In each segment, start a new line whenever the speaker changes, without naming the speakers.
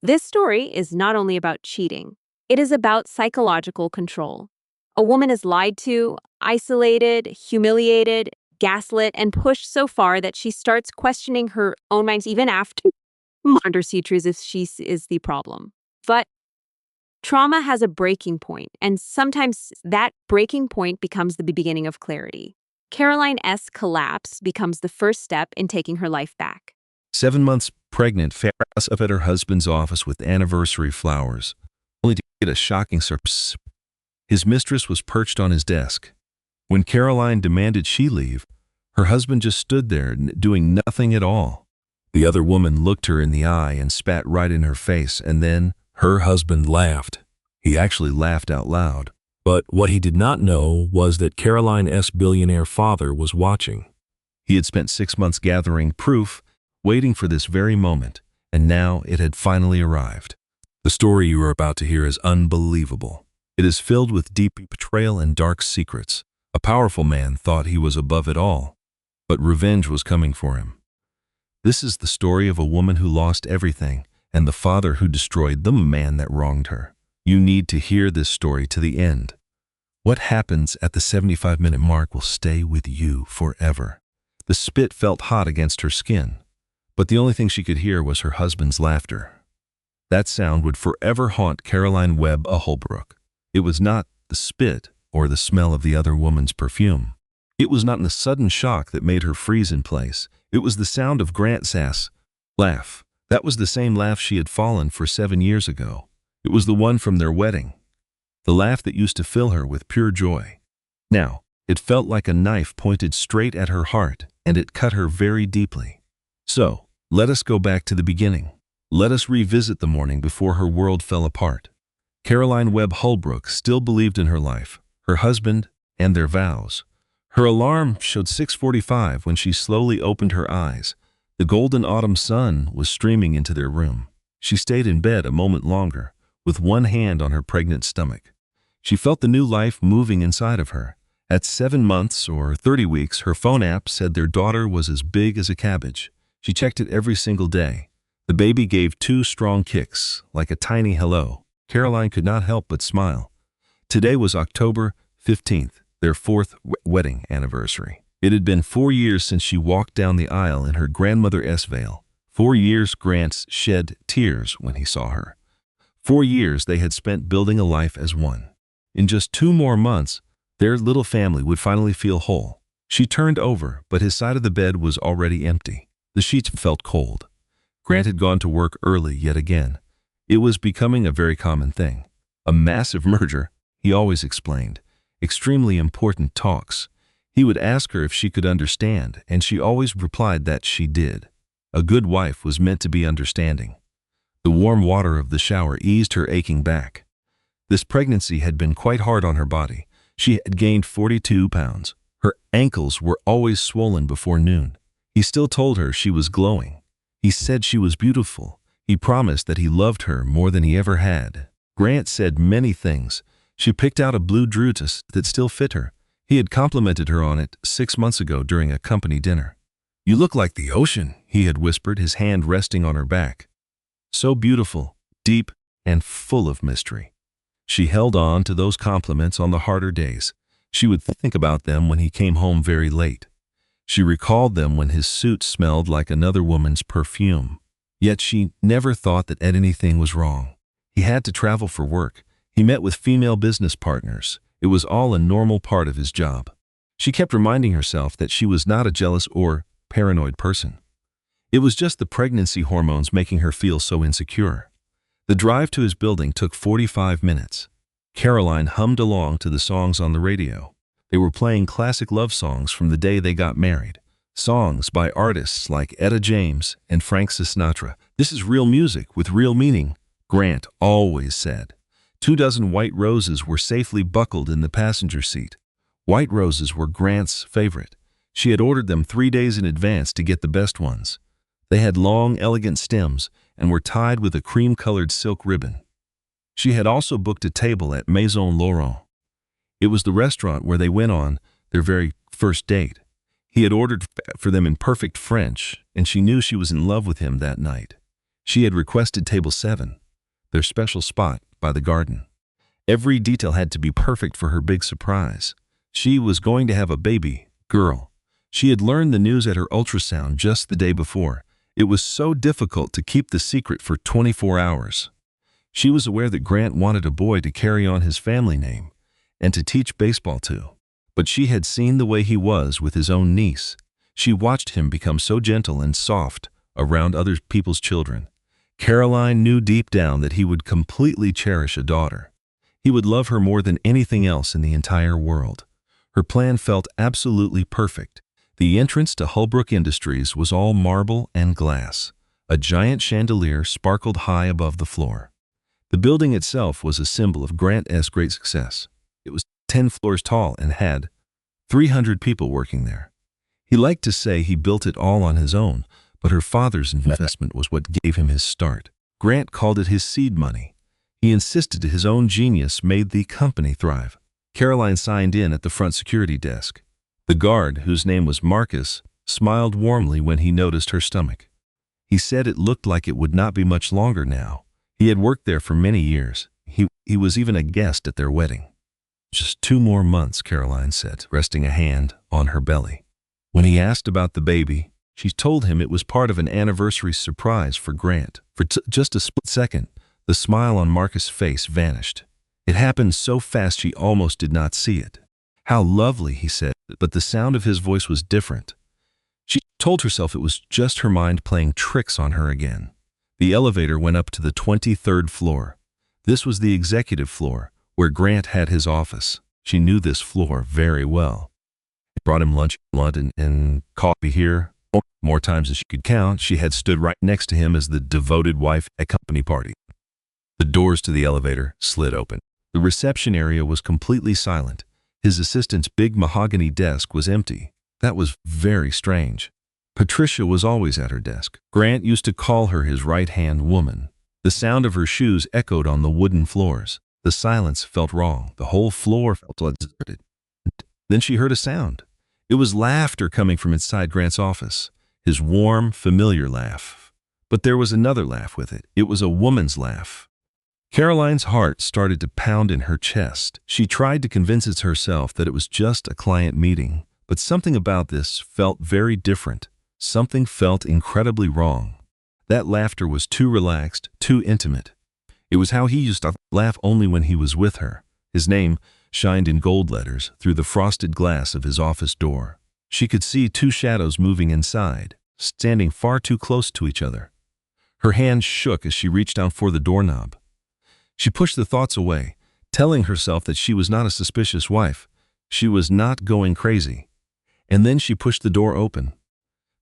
This story is not only about cheating, it is about psychological control. A woman is lied to, isolated, humiliated, gaslit, and pushed so far that she starts questioning her own mind even after sees if she is the problem. But trauma has a breaking point, and sometimes that breaking point becomes the beginning of clarity. Caroline S. collapse becomes the first step in taking her life back.
7 months pregnant, fast up at her husband's office with anniversary flowers, only to get a shocking surprise. His mistress was perched on his desk. When Caroline demanded she leave, her husband just stood there, doing nothing at all. The other woman looked her in the eye and spat right in her face, and then her husband laughed. He actually laughed out loud. But what he did not know was that Caroline S. billionaire father was watching. He had spent 6 months gathering proof, waiting for this very moment, and now it had finally arrived. The story you are about to hear is unbelievable. It is filled with deep betrayal and dark secrets. A powerful man thought he was above it all, but revenge was coming for him. This is the story of a woman who lost everything and the father who destroyed the man that wronged her. You need to hear this story to the end. What happens at the 75-minute mark will stay with you forever. The spit felt hot against her skin, but the only thing she could hear was her husband's laughter. That sound would forever haunt Caroline Webb Holbrook. It was not the spit or the smell of the other woman's perfume. It was not the sudden shock that made her freeze in place. It was the sound of Grant Sass' laugh. That was the same laugh she had fallen for 7 years ago. It was the one from their wedding. The laugh that used to fill her with pure joy. Now, it felt like a knife pointed straight at her heart, and it cut her very deeply. So, let us go back to the beginning. Let us revisit the morning before her world fell apart. Caroline Webb Holbrook still believed in her life, her husband, and their vows. Her alarm showed 6:45 when she slowly opened her eyes. The golden autumn sun was streaming into their room. She stayed in bed a moment longer, with one hand on her pregnant stomach. She felt the new life moving inside of her. At 7 months or 30 weeks, her phone app said their daughter was as big as a cabbage. She checked it every single day. The baby gave 2 strong kicks, like a tiny hello. Caroline could not help but smile. Today was October 15th, their 4th wedding anniversary. It had been 4 years since she walked down the aisle in her grandmother's veil. 4 years Grant shed tears when he saw her. 4 years they had spent building a life as one. In just 2 more months, their little family would finally feel whole. She turned over, but his side of the bed was already empty. The sheets felt cold. Grant had gone to work early yet again. It was becoming a very common thing. A massive merger, he always explained. Extremely important talks. He would ask her if she could understand, and she always replied that she did. A good wife was meant to be understanding. The warm water of the shower eased her aching back. This pregnancy had been quite hard on her body. She had gained 42 pounds. Her ankles were always swollen before noon. He still told her she was glowing. He said she was beautiful. He promised that he loved her more than he ever had. Grant said many things. She picked out a blue drutus that still fit her. He had complimented her on it 6 months ago during a company dinner. "You look like the ocean," he had whispered, his hand resting on her back. So beautiful, deep, and full of mystery. She held on to those compliments on the harder days. She would think about them when he came home very late. She recalled them when his suit smelled like another woman's perfume. Yet she never thought that anything was wrong. He had to travel for work. He met with female business partners. It was all a normal part of his job. She kept reminding herself that she was not a jealous or paranoid person. It was just the pregnancy hormones making her feel so insecure. The drive to his building took 45 minutes. Caroline hummed along to the songs on the radio. They were playing classic love songs from the day they got married. Songs by artists like Etta James and Frank Sinatra. "This is real music with real meaning," Grant always said. 24 white roses were safely buckled in the passenger seat. White roses were Grant's favorite. She had ordered them 3 days in advance to get the best ones. They had long, elegant stems and were tied with a cream-colored silk ribbon. She had also booked a table at Maison Laurent. It was the restaurant where they went on their very first date. He had ordered for them in perfect French, and she knew she was in love with him that night. She had requested table 7, their special spot by the garden. Every detail had to be perfect for her big surprise. She was going to have a baby girl. She had learned the news at her ultrasound just the day before. It was so difficult to keep the secret for 24 hours. She was aware that Grant wanted a boy to carry on his family name and to teach baseball to. But she had seen the way he was with his own niece. She watched him become so gentle and soft around other people's children. Caroline knew deep down that he would completely cherish a daughter. He would love her more than anything else in the entire world. Her plan felt absolutely perfect. The entrance to Holbrook Industries was all marble and glass. A giant chandelier sparkled high above the floor. The building itself was a symbol of Grant's great success. It was 10 floors tall and had 300 people working there. He liked to say he built it all on his own, but her father's investment was what gave him his start. Grant called it his seed money. He insisted his own genius made the company thrive. Caroline signed in at the front security desk. The guard, whose name was Marcus, smiled warmly when he noticed her stomach. He said it looked like it would not be much longer now. He had worked there for many years. He was even a guest at their wedding. Just 2 more months, Caroline said, resting a hand on her belly. When he asked about the baby, she told him it was part of an anniversary surprise for Grant. For just a split second, the smile on Marcus' face vanished. It happened so fast she almost did not see it. How lovely, he said, but the sound of his voice was different. She told herself it was just her mind playing tricks on her again. The elevator went up to the 23rd floor. This was the executive floor, where Grant had his office. She knew this floor very well. It brought him lunch in London and coffee here. More times than she could count, she had stood right next to him as the devoted wife at company party. The doors to the elevator slid open. The reception area was completely silent. His assistant's big mahogany desk was empty. That was very strange. Patricia was always at her desk. Grant used to call her his right-hand woman. The sound of her shoes echoed on the wooden floors. The silence felt wrong. The whole floor felt deserted. Then she heard a sound. It was laughter coming from inside Grant's office. His warm, familiar laugh. But there was another laugh with it. It was a woman's laugh. Caroline's heart started to pound in her chest. She tried to convince herself that it was just a client meeting, but something about this felt very different. Something felt incredibly wrong. That laughter was too relaxed, too intimate. It was how he used to laugh only when he was with her. His name shined in gold letters through the frosted glass of his office door. She could see 2 shadows moving inside, standing far too close to each other. Her hand shook as she reached down for the doorknob. She pushed the thoughts away, telling herself that she was not a suspicious wife. She was not going crazy. And then she pushed the door open.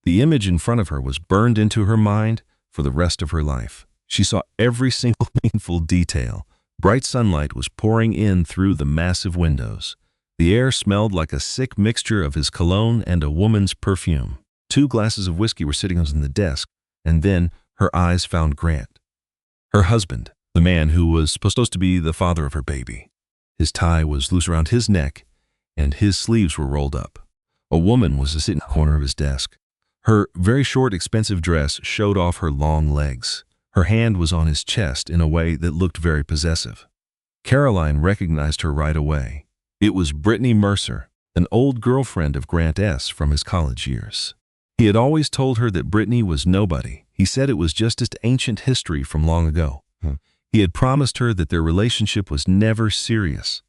The image in front of her was burned into her mind for the rest of her life. She saw every single painful detail. Bright sunlight was pouring in through the massive windows. The air smelled like a sick mixture of his cologne and a woman's perfume. 2 glasses of whiskey were sitting on the desk, and then her eyes found Grant. Her husband, the man who was supposed to be the father of her baby. His tie was loose around his neck, and his sleeves were rolled up. A woman was sitting in the corner of his desk. Her very short, expensive dress showed off her long legs. Her hand was on his chest in a way that looked very possessive. Caroline recognized her right away. It was Brittany Mercer, an old girlfriend of Grant's from his college years. He had always told her that Brittany was nobody. He said it was just ancient history from long ago. He had promised her that their relationship was never serious.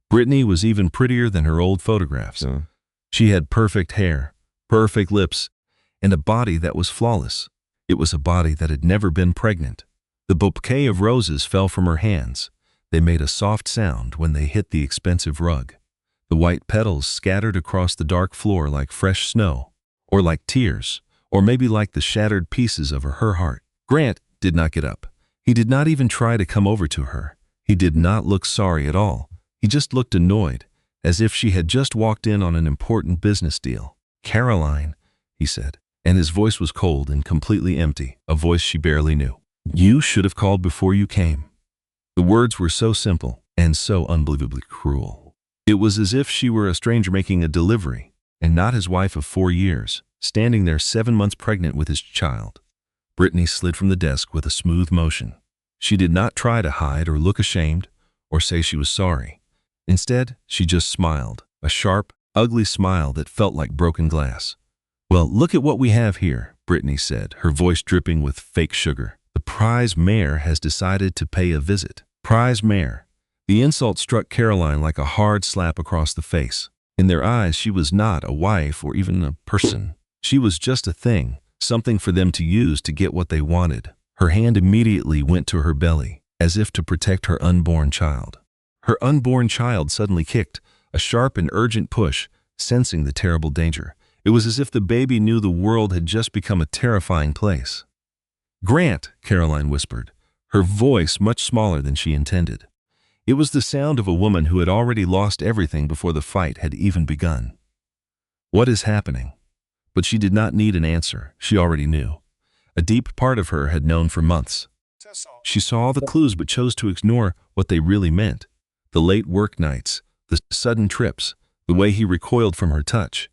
Brittany was even prettier than her old photographs. She had perfect hair, perfect lips, and a body that was flawless. It was a body that had never been pregnant. The bouquet of roses fell from her hands. They made a soft sound when they hit the expensive rug. The white petals scattered across the dark floor like fresh snow, or like tears, or maybe like the shattered pieces of her heart. Grant did not get up. He did not even try to come over to her. He did not look sorry at all. He just looked annoyed, as if she had just walked in on an important business deal. "Caroline," he said, and his voice was cold and completely empty, a voice she barely knew. "You should have called before you came." The words were so simple and so unbelievably cruel. It was as if she were a stranger making a delivery, and not his wife of 4 years, standing there 7 months pregnant with his child. Brittany slid from the desk with a smooth motion. She did not try to hide or look ashamed or say she was sorry. Instead, she just smiled, a sharp, ugly smile that felt like broken glass. "Well, look at what we have here," Brittany said, her voice dripping with fake sugar. "The prize mayor has decided to pay a visit." Prize mayor. The insult struck Caroline like a hard slap across the face. In their eyes, she was not a wife or even a person. She was just a thing, something for them to use to get what they wanted. Her hand immediately went to her belly, as if to protect her unborn child. Her unborn child suddenly kicked, a sharp and urgent push, sensing the terrible danger. It was as if the baby knew the world had just become a terrifying place. "Grant," Caroline whispered, her voice much smaller than she intended. It was the sound of a woman who had already lost everything before the fight had even begun. "What is happening?" But she did not need an answer. She already knew. A deep part of her had known for months. She saw all the clues but chose to ignore what they really meant. The late work nights, the sudden trips, the way he recoiled from her touch,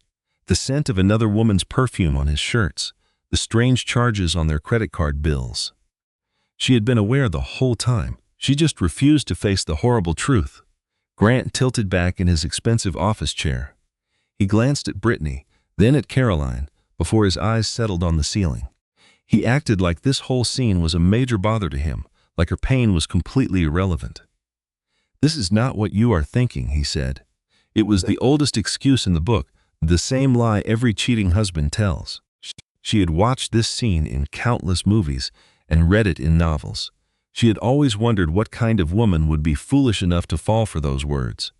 the scent of another woman's perfume on his shirts, the strange charges on their credit card bills. She had been aware the whole time. She just refused to face the horrible truth. Grant tilted back in his expensive office chair. He glanced at Brittany, then at Caroline, before his eyes settled on the ceiling. He acted like this whole scene was a major bother to him, like her pain was completely irrelevant. "This is not what you are thinking," he said. It was the oldest excuse in the book, the same lie every cheating husband tells. She had watched this scene in countless movies and read it in novels. She had always wondered what kind of woman would be foolish enough to fall for those words.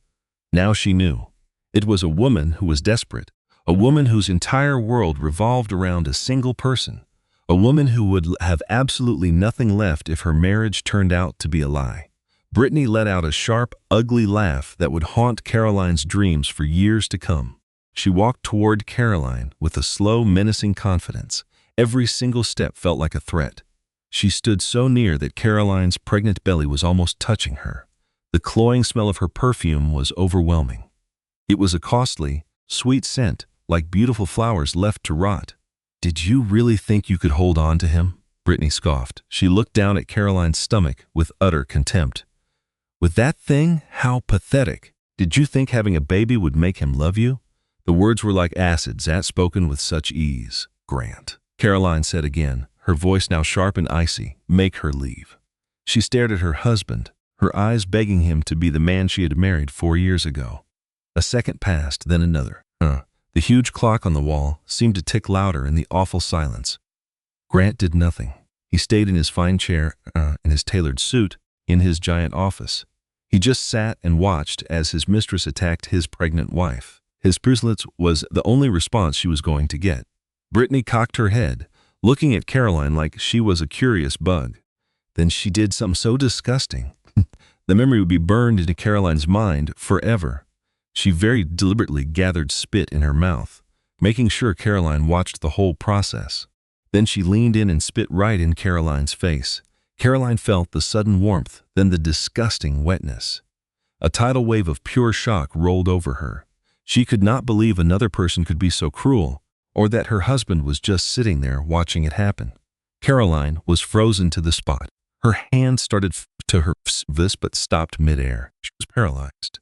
Now she knew. It was a woman who was desperate, a woman whose entire world revolved around a single person, a woman who would have absolutely nothing left if her marriage turned out to be a lie. Brittany let out a sharp, ugly laugh that would haunt Caroline's dreams for years to come. She walked toward Caroline with a slow, menacing confidence. Every single step felt like a threat. She stood so near that Caroline's pregnant belly was almost touching her. The cloying smell of her perfume was overwhelming. It was a costly, sweet scent, like beautiful flowers left to rot. "Did you really think you could hold on to him?" Brittany scoffed. She looked down at Caroline's stomach with utter contempt. "With that thing? How pathetic. Did you think having a baby would make him love you?" The words were like acid, spoken with such ease. "Grant," Caroline said again, her voice now sharp and icy. "Make her leave." She stared at her husband, her eyes begging him to be the man she had married 4 years ago. A second passed, then another. The huge clock on the wall seemed to tick louder in the awful silence. Grant did nothing. He stayed in his fine chair, in his tailored suit, in his giant office. He just sat and watched as his mistress attacked his pregnant wife. His bruislets was the only response she was going to get. Brittany cocked her head, looking at Caroline like she was a curious bug. Then she did something so disgusting. The memory would be burned into Caroline's mind forever. She very deliberately gathered spit in her mouth, making sure Caroline watched the whole process. Then she leaned in and spit right in Caroline's face. Caroline felt the sudden warmth, then the disgusting wetness. A tidal wave of pure shock rolled over her. She could not believe another person could be so cruel, or that her husband was just sitting there watching it happen. Caroline was frozen to the spot. Her hand started to her fist but stopped midair. She was paralyzed.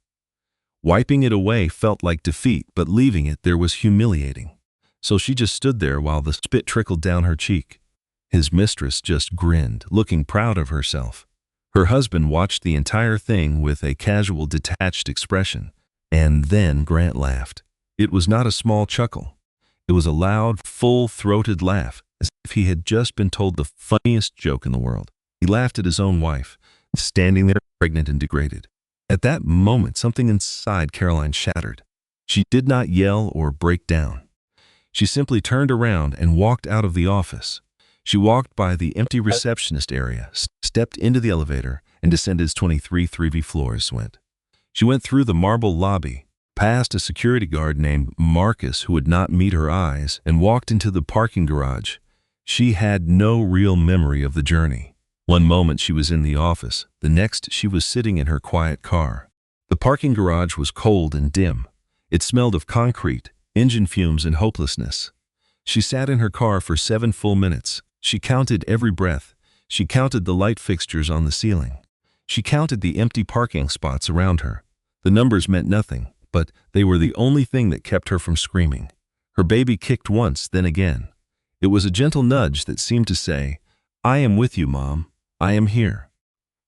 Wiping it away felt like defeat, but leaving it there was humiliating. So she just stood there while the spit trickled down her cheek. His mistress just grinned, looking proud of herself. Her husband watched the entire thing with a casual, detached expression. And then Grant laughed. It was not a small chuckle. It was a loud, full-throated laugh, as if he had just been told the funniest joke in the world. He laughed at his own wife, standing there pregnant and degraded. At that moment, something inside Caroline shattered. She did not yell or break down. She simply turned around and walked out of the office. She walked by the empty receptionist area, stepped into the elevator, and descended its 23 3V floors. She went through the marble lobby, past a security guard named Marcus who would not meet her eyes, and walked into the parking garage. She had no real memory of the journey. One moment she was in the office, the next she was sitting in her quiet car. The parking garage was cold and dim. It smelled of concrete, engine fumes, and hopelessness. She sat in her car for 7 full minutes, She counted every breath. She counted the light fixtures on the ceiling. She counted the empty parking spots around her. The numbers meant nothing, but they were the only thing that kept her from screaming. Her baby kicked once, then again. It was a gentle nudge that seemed to say, "I am with you, Mom. I am here."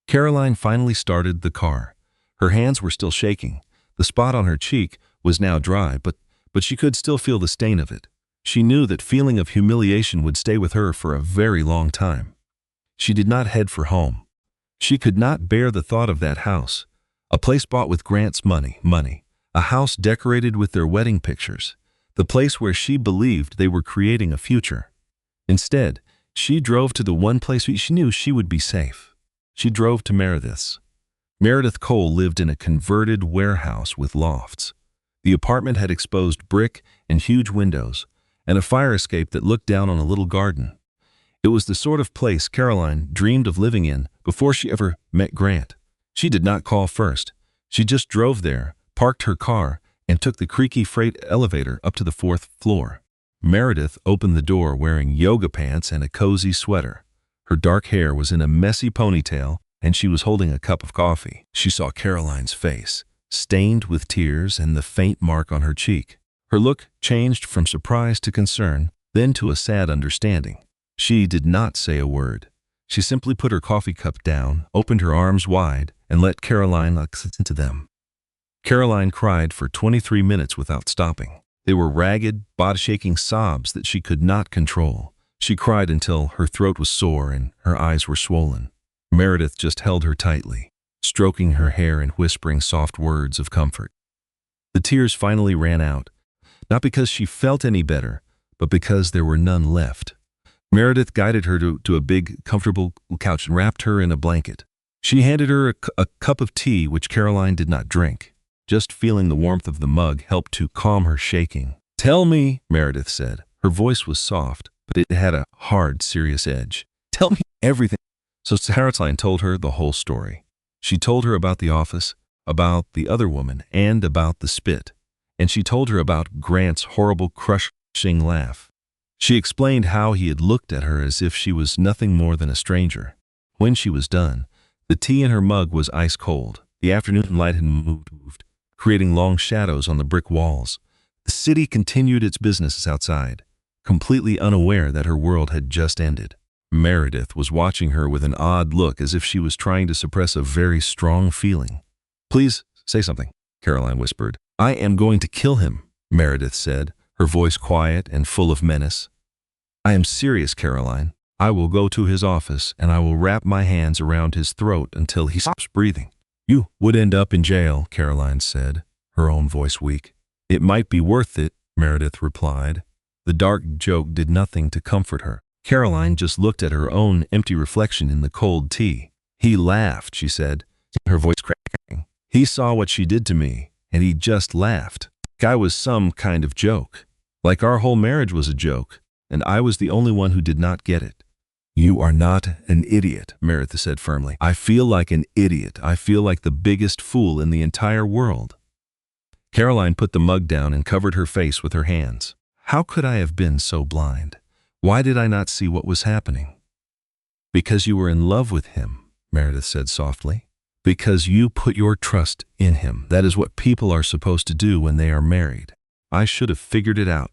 Caroline finally started the car. Her hands were still shaking. The spot on her cheek was now dry, but she could still feel the stain of it. She knew that feeling of humiliation would stay with her for a very long time. She did not head for home. She could not bear the thought of that house, a place bought with Grant's money, a house decorated with their wedding pictures, the place where she believed they were creating a future. Instead, she drove to the one place she knew she would be safe. She drove to Meredith's. Meredith Cole lived in a converted warehouse with lofts. The apartment had exposed brick and huge windows, and a fire escape that looked down on a little garden. It was the sort of place Caroline dreamed of living in before she ever met Grant. She did not call first. She just drove there, parked her car, and took the creaky freight elevator up to the 4th floor. Meredith opened the door wearing yoga pants and a cozy sweater. Her dark hair was in a messy ponytail, and she was holding a cup of coffee. She saw Caroline's face, stained with tears and the faint mark on her cheek. Her look changed from surprise to concern, then to a sad understanding. She did not say a word. She simply put her coffee cup down, opened her arms wide, and let Caroline look into them. Caroline cried for 23 minutes without stopping. They were ragged, body-shaking sobs that she could not control. She cried until her throat was sore and her eyes were swollen. Meredith just held her tightly, stroking her hair and whispering soft words of comfort. The tears finally ran out, not because she felt any better, but because there were none left. Meredith guided her to a big, comfortable couch and wrapped her in a blanket. She handed her a cup of tea, which Caroline did not drink. Just feeling the warmth of the mug helped to calm her shaking. "Tell me," Meredith said. Her voice was soft, but it had a hard, serious edge. "Tell me everything." So Caroline told her the whole story. She told her about the office, about the other woman, and about the spit. And she told her about Grant's horrible, crushing laugh. She explained how he had looked at her as if she was nothing more than a stranger. When she was done, the tea in her mug was ice cold. The afternoon light had moved, creating long shadows on the brick walls. The city continued its business outside, completely unaware that her world had just ended. Meredith was watching her with an odd look, as if she was trying to suppress a very strong feeling. "Please say something," Caroline whispered. "I am going to kill him," Meredith said, her voice quiet and full of menace. "I am serious, Caroline. I will go to his office and I will wrap my hands around his throat until he stops breathing." "You would end up in jail," Caroline said, her own voice weak. "It might be worth it," Meredith replied. The dark joke did nothing to comfort her. Caroline just looked at her own empty reflection in the cold tea. "He laughed," she said, her voice cracking. "He saw what she did to me, and he just laughed. I was some kind of joke. Like our whole marriage was a joke, and I was the only one who did not get it." "You are not an idiot," Meredith said firmly. "I feel like an idiot. I feel like the biggest fool in the entire world." Caroline put the mug down and covered her face with her hands. "How could I have been so blind? Why did I not see what was happening?" "Because you were in love with him," Meredith said softly. "Because you put your trust in him. That is what people are supposed to do when they are married. I should have figured it out.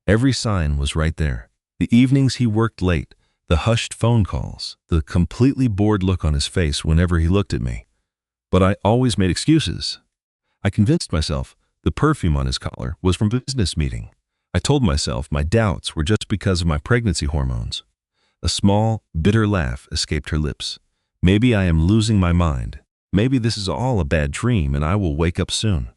Every sign was right there. The evenings he worked late, the hushed phone calls, the completely bored look on his face whenever he looked at me. But I always made excuses. I convinced myself the perfume on his collar was from a business meeting. I told myself my doubts were just because of my pregnancy hormones." A small, bitter laugh escaped her lips. "Maybe I am losing my mind. Maybe this is all a bad dream and I will wake up soon."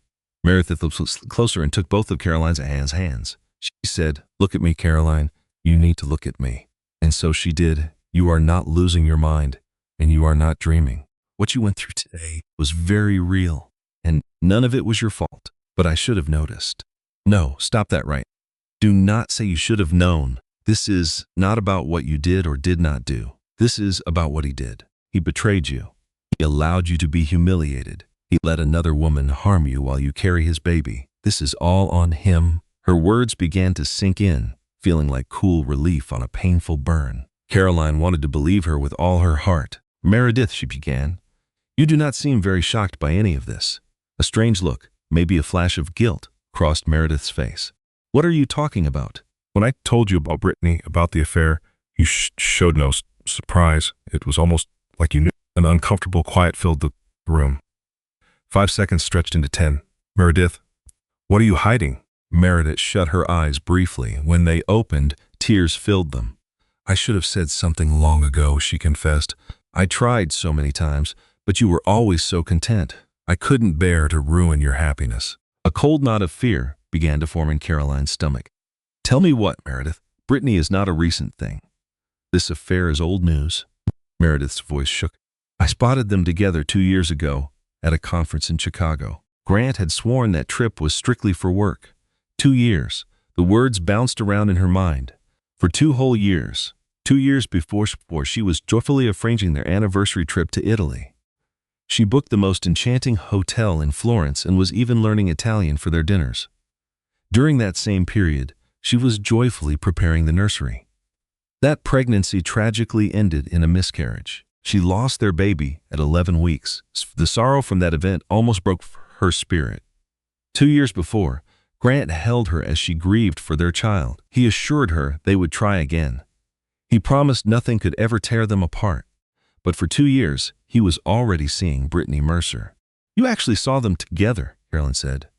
Meredith looked closer and took both of Caroline's hands. She said, "Look at me, Caroline. You need to look at me." And so she did. "You are not losing your mind, and you are not dreaming. What you went through today was very real, and none of it was your fault. But I should have noticed." "No, stop that right. Do not say you should have known. This is not about what you did or did not do. This is about what he did. He betrayed you. He allowed you to be humiliated. He let another woman harm you while you carry his baby. This is all on him." Her words began to sink in, feeling like cool relief on a painful burn. Caroline wanted to believe her with all her heart. Meredith, she began, you do not seem very shocked by any of this. A strange look, maybe a flash of guilt, crossed Meredith's face. What are you talking about?
When I told you about Brittany, about the affair, you showed no surprise. It was almost like you knew. An uncomfortable quiet filled the room. 5 seconds stretched into 10. Meredith, what are you hiding?
Meredith shut her eyes briefly. When they opened, tears filled them.
I should have said something long ago, she confessed.
I tried so many times, but you were always so content.
I couldn't bear to ruin your happiness.
A cold knot of fear began to form in Caroline's stomach. Tell me what, Meredith? Brittany is not a recent thing. This affair is old news. Meredith's voice shook. I spotted them together 2 years ago at a conference in Chicago. Grant had sworn that trip was strictly for work. 2 years. The words bounced around in her mind. For 2 whole years. 2 years before she was joyfully arranging their anniversary trip to Italy. She booked the most enchanting hotel in Florence and was even learning Italian for their dinners. During that same period, she was joyfully preparing the nursery. That pregnancy tragically ended in a miscarriage. She lost their baby at 11 weeks. The sorrow from that event almost broke her spirit. 2 years before, Grant held her as she grieved for their child. He assured her they would try again. He promised nothing could ever tear them apart. But for 2 years, he was already seeing Brittany Mercer. You actually saw them together, Carolyn said,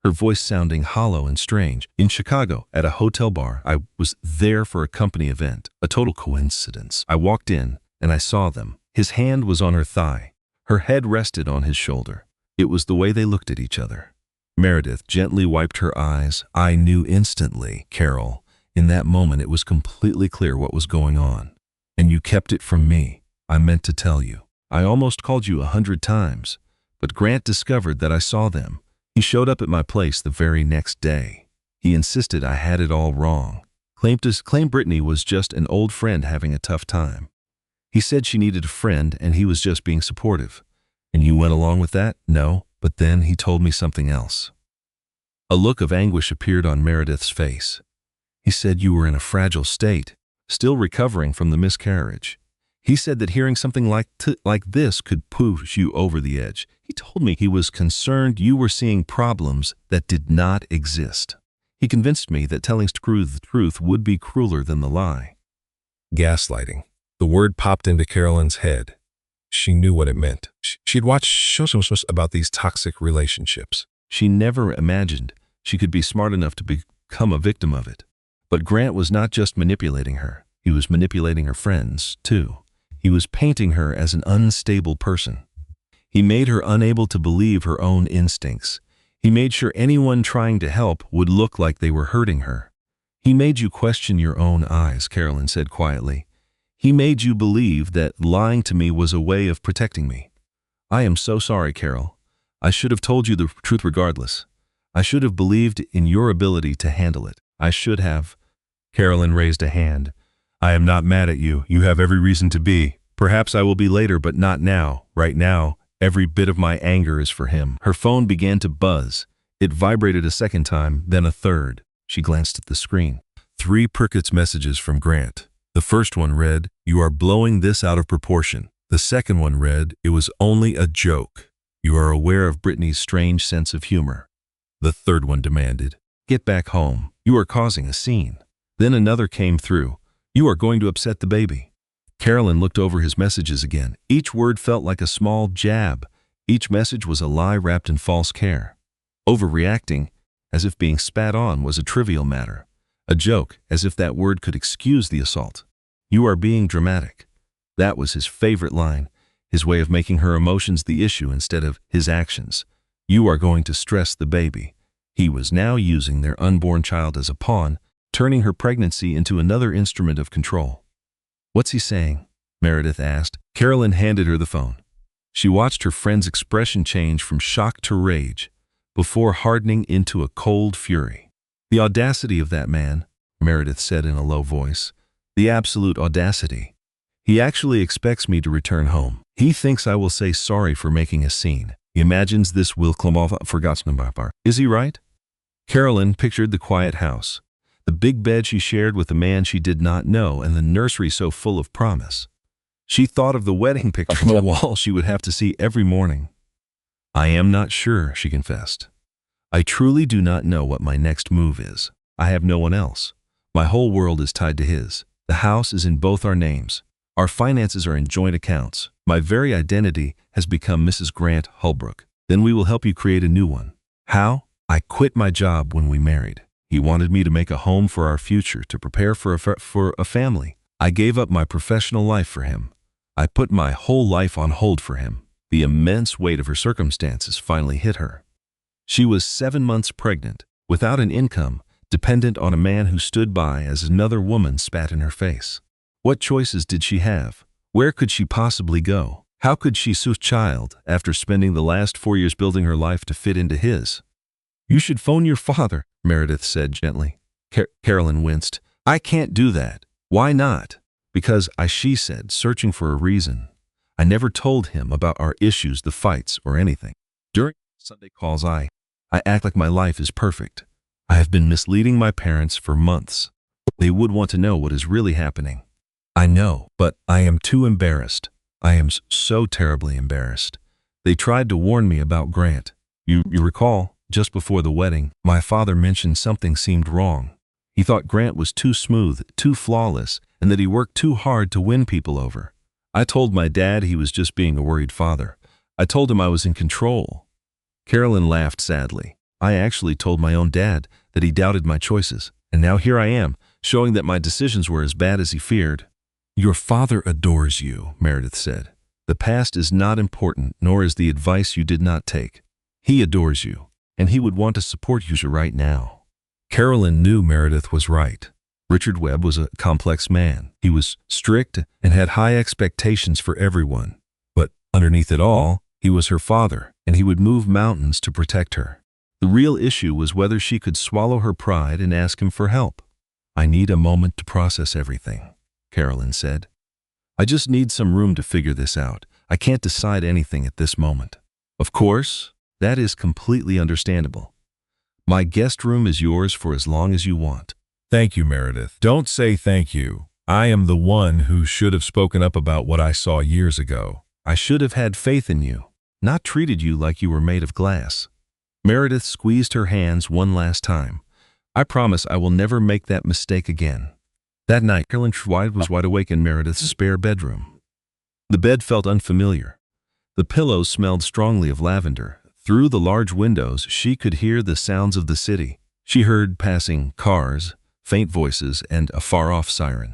her voice sounding hollow and strange. In Chicago, at a hotel bar. I was there for a company event. A total coincidence. I walked in, and I saw them. His hand was on her thigh. Her head rested on his shoulder. It was the way they looked at each other. Meredith gently wiped her eyes. I knew instantly, Carol. In that moment, it was completely clear what was going on. And you kept it from me. I meant to tell you. I almost called you 100 times, but Grant discovered that I saw them. He showed up at my place the very next day. He insisted I had it all wrong. Claimed Brittany was just an old friend having a tough time. He said she needed a friend and he was just being supportive. And you went along with that? No, but then he told me something else. A look of anguish appeared on Meredith's face. He said you were in a fragile state, still recovering from the miscarriage. He said that hearing something like this could push you over the edge. He told me he was concerned you were seeing problems that did not exist. He convinced me that telling the truth would be crueler than the lie.
Gaslighting. The word popped into Carolyn's head. She knew what it meant. She'd watched shows about these toxic relationships.
She never imagined she could be smart enough to become a victim of it. But Grant was not just manipulating her. He was manipulating her friends, too. He was painting her as an unstable person. He made her unable to believe her own instincts. He made sure anyone trying to help would look like they were hurting her. He made you question your own eyes, Carolyn said quietly. He made you believe that lying to me was a way of protecting me. I am so sorry, Carol. I should have told you the truth regardless. I should have believed in your ability to handle it. I should have.
Carolyn raised a hand. I am not mad at you. You have every reason to be.
Perhaps I will be later, but not now. Right now, every bit of my anger is for him. Her phone began to buzz. It vibrated a second time, then a third. She glanced at the screen.
3 Perkins messages from Grant. The first one read, "You are blowing this out of proportion." The second one read, "It was only a joke.
You are aware of Brittany's strange sense of humor."
The third one demanded,
"Get back home. You are causing a scene." Then another came through. "You are going to upset the baby." Carolyn looked over his messages again. Each word felt like a small jab. Each message was a lie wrapped in false care. Overreacting, as if being spat on was a trivial matter. A joke, as if that word could excuse the assault. "You are being dramatic." That was his favorite line, his way of making her emotions the issue instead of his actions. "You are going to stress the baby." He was now using their unborn child as a pawn, turning her pregnancy into another instrument of control. "What's he saying?" Meredith asked. Carolyn handed her the phone. She watched her friend's expression change from shock to rage, before hardening into a cold fury. "The audacity of that man," Meredith said in a low voice. "The absolute audacity. He actually expects me to return home. He thinks I will say sorry for making a scene. He imagines this will come off forgotten. Is he right?" Carolyn pictured the quiet house, The big bed she shared with a man she did not know, and the nursery so full of promise. She thought of the wedding picture on the wall she would have to see every morning. I am not sure, she confessed. I truly do not know what my next move is. I have no one else. My whole world is tied to his. The house is in both our names. Our finances are in joint accounts. My very identity has become Mrs. Grant Holbrook. Then we will help you create a new one. How? I quit my job when we married. He wanted me to make a home for our future, to prepare for a family. I gave up my professional life for him. I put my whole life on hold for him. The immense weight of her circumstances finally hit her. She was 7 months pregnant, without an income, dependent on a man who stood by as another woman spat in her face. What choices did she have? Where could she possibly go? How could she soothe child after spending the last 4 years building her life to fit into his? You should phone your father, Meredith said gently. Carolyn winced. I can't do that. Why not? Because she said, searching for a reason. I never told him about our issues, the fights, or anything. During Sunday calls, I act like my life is perfect. I have been misleading my parents for months. They would want to know what is really happening. I know, but I am too embarrassed. I am so terribly embarrassed. They tried to warn me about Grant. You recall, just before the wedding, my father mentioned something seemed wrong. He thought Grant was too smooth, too flawless, and that he worked too hard to win people over. I told my dad he was just being a worried father. I told him I was in control. Carolyn laughed sadly. I actually told my own dad that he doubted my choices, and now here I am, showing that my decisions were as bad as he feared. Your father adores you, Meredith said. The past is not important, nor is the advice you did not take. He adores you, and he would want to support you right now. Carolyn knew Meredith was right. Richard Webb was a complex man. He was strict and had high expectations for everyone. But underneath it all, he was her father, and he would move mountains to protect her. The real issue was whether she could swallow her pride and ask him for help. I need a moment to process everything, Carolyn said. I just need some room to figure this out. I can't decide anything at this moment. Of course, that is completely understandable. My guest room is yours for as long as you want.
Thank you, Meredith. Don't say thank you. I am the one who should have spoken up about what I saw years ago.
I should have had faith in you, not treated you like you were made of glass. Meredith squeezed her hands one last time. I promise I will never make that mistake again. That night, Carolyn was wide awake in Meredith's spare bedroom. The bed felt unfamiliar. The pillows smelled strongly of lavender. Through the large windows, she could hear the sounds of the city. She heard passing cars, faint voices, and a far-off siren.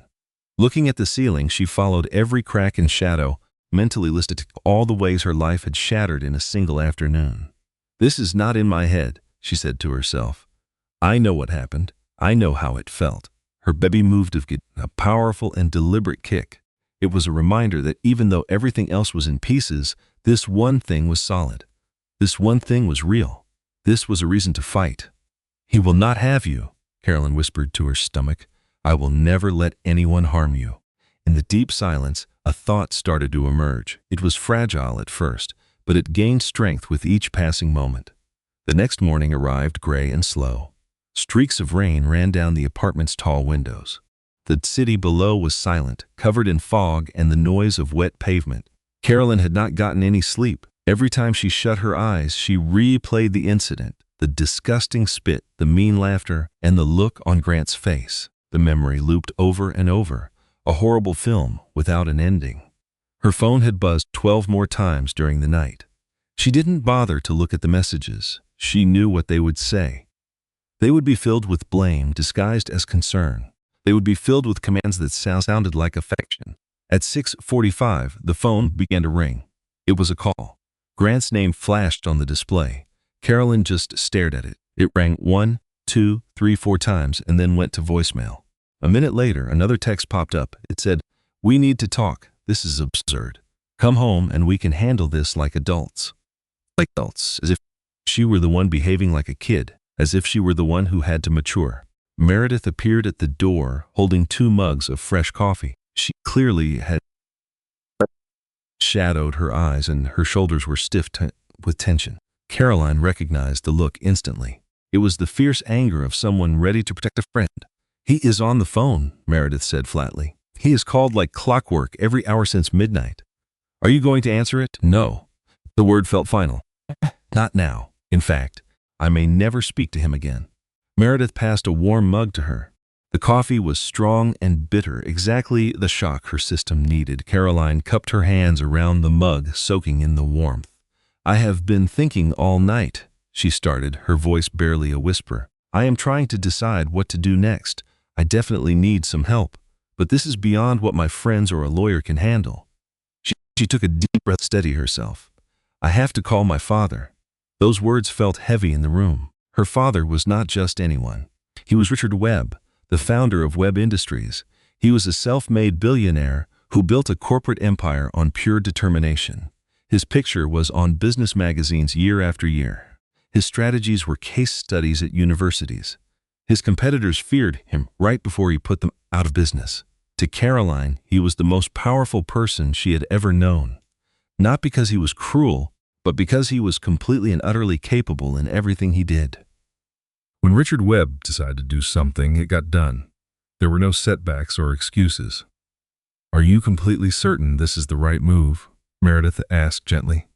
Looking at the ceiling, she followed every crack and shadow, mentally listed all the ways her life had shattered in a single afternoon. This is not in my head, she said to herself. I know what happened. I know how it felt. Her baby moved with a powerful and deliberate kick. It was a reminder that even though everything else was in pieces, this one thing was solid. This one thing was real. This was a reason to fight. He will not have you, Carolyn whispered to her stomach. I will never let anyone harm you. In the deep silence, a thought started to emerge. It was fragile at first, but it gained strength with each passing moment. The next morning arrived gray and slow. Streaks of rain ran down the apartment's tall windows. The city below was silent, covered in fog and the noise of wet pavement. Carolyn had not gotten any sleep. Every time she shut her eyes, she replayed the incident, the disgusting spit, the mean laughter, and the look on Grant's face. The memory looped over and over, a horrible film without an ending. Her phone had buzzed 12 more times during the night. She didn't bother to look at the messages. She knew what they would say. They would be filled with blame disguised as concern. They would be filled with commands that sounded like affection. At 6:45, the phone began to ring. It was a call. Grant's name flashed on the display. Carolyn just stared at it. It rang 1, 2, 3, 4 times and then went to voicemail. A minute later, another text popped up. It said, "We need to talk. This is absurd. Come home and we can handle this like adults." Like adults, as if she were the one behaving like a kid, as if she were the one who had to mature. Meredith appeared at the door, holding 2 mugs of fresh coffee. She clearly had shadowed her eyes and her shoulders were stiff with tension. Caroline recognized the look instantly. It was the fierce anger of someone ready to protect a friend. He is on the phone, Meredith said flatly. He has called like clockwork every hour since midnight. Are you going to answer it? No. The word felt final. Not now. In fact, I may never speak to him again. Meredith passed a warm mug to her. The coffee was strong and bitter, exactly the shock her system needed. Caroline cupped her hands around the mug, soaking in the warmth. I have been thinking all night, she started, her voice barely a whisper. I am trying to decide what to do next. I definitely need some help, but this is beyond what my friends or a lawyer can handle. She took a deep breath to steady herself. I have to call my father. Those words felt heavy in the room. Her father was not just anyone. He was Richard Webb, the founder of Webb Industries. He was a self-made billionaire who built a corporate empire on pure determination. His picture was on business magazines year after year. His strategies were case studies at universities. His competitors feared him right before he put them out of business. To Caroline, he was the most powerful person she had ever known. Not because he was cruel, but because he was completely and utterly capable in everything he did.
When Richard Webb decided to do something, it got done. There were no setbacks or excuses. Are you completely certain this is the right move? Meredith asked gently.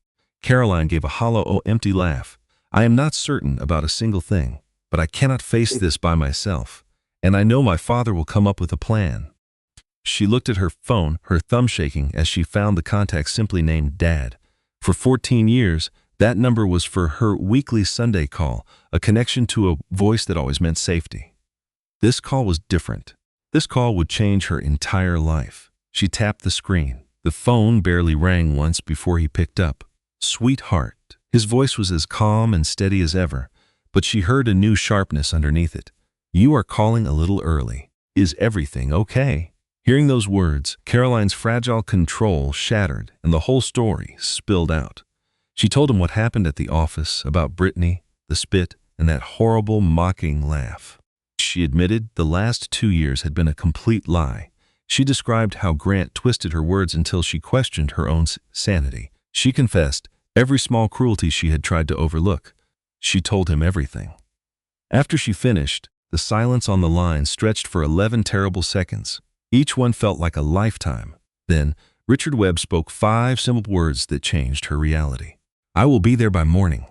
Caroline gave a hollow, empty laugh. I am not certain about a single thing, but I cannot face this by myself, and I know my father will come up with a plan. She looked at her phone, her thumb shaking as she found the contact simply named Dad. For 14 years, that number was for her weekly Sunday call, a connection to a voice that always meant safety. This call was different. This call would change her entire life. She tapped the screen. The phone barely rang once before he picked up. Sweetheart. His voice was as calm and steady as ever, but she heard a new sharpness underneath it. You are calling a little early. Is everything okay? Hearing those words, Caroline's fragile control shattered and the whole story spilled out. She told him what happened at the office, about Brittany, the spit, and that horrible mocking laugh. She admitted the last 2 years had been a complete lie. She described how Grant twisted her words until she questioned her own sanity. She confessed every small cruelty she had tried to overlook. She told him everything. After she finished, the silence on the line stretched for 11 terrible seconds. Each one felt like a lifetime. Then, Richard Webb spoke 5 simple words that changed her reality. I will be there by morning.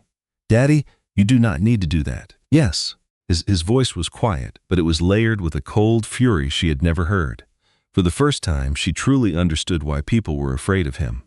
Daddy, you do not need to do that. Yes. His voice was quiet, but it was layered with a cold fury she had never heard. For the first time, she truly understood why people were afraid of him.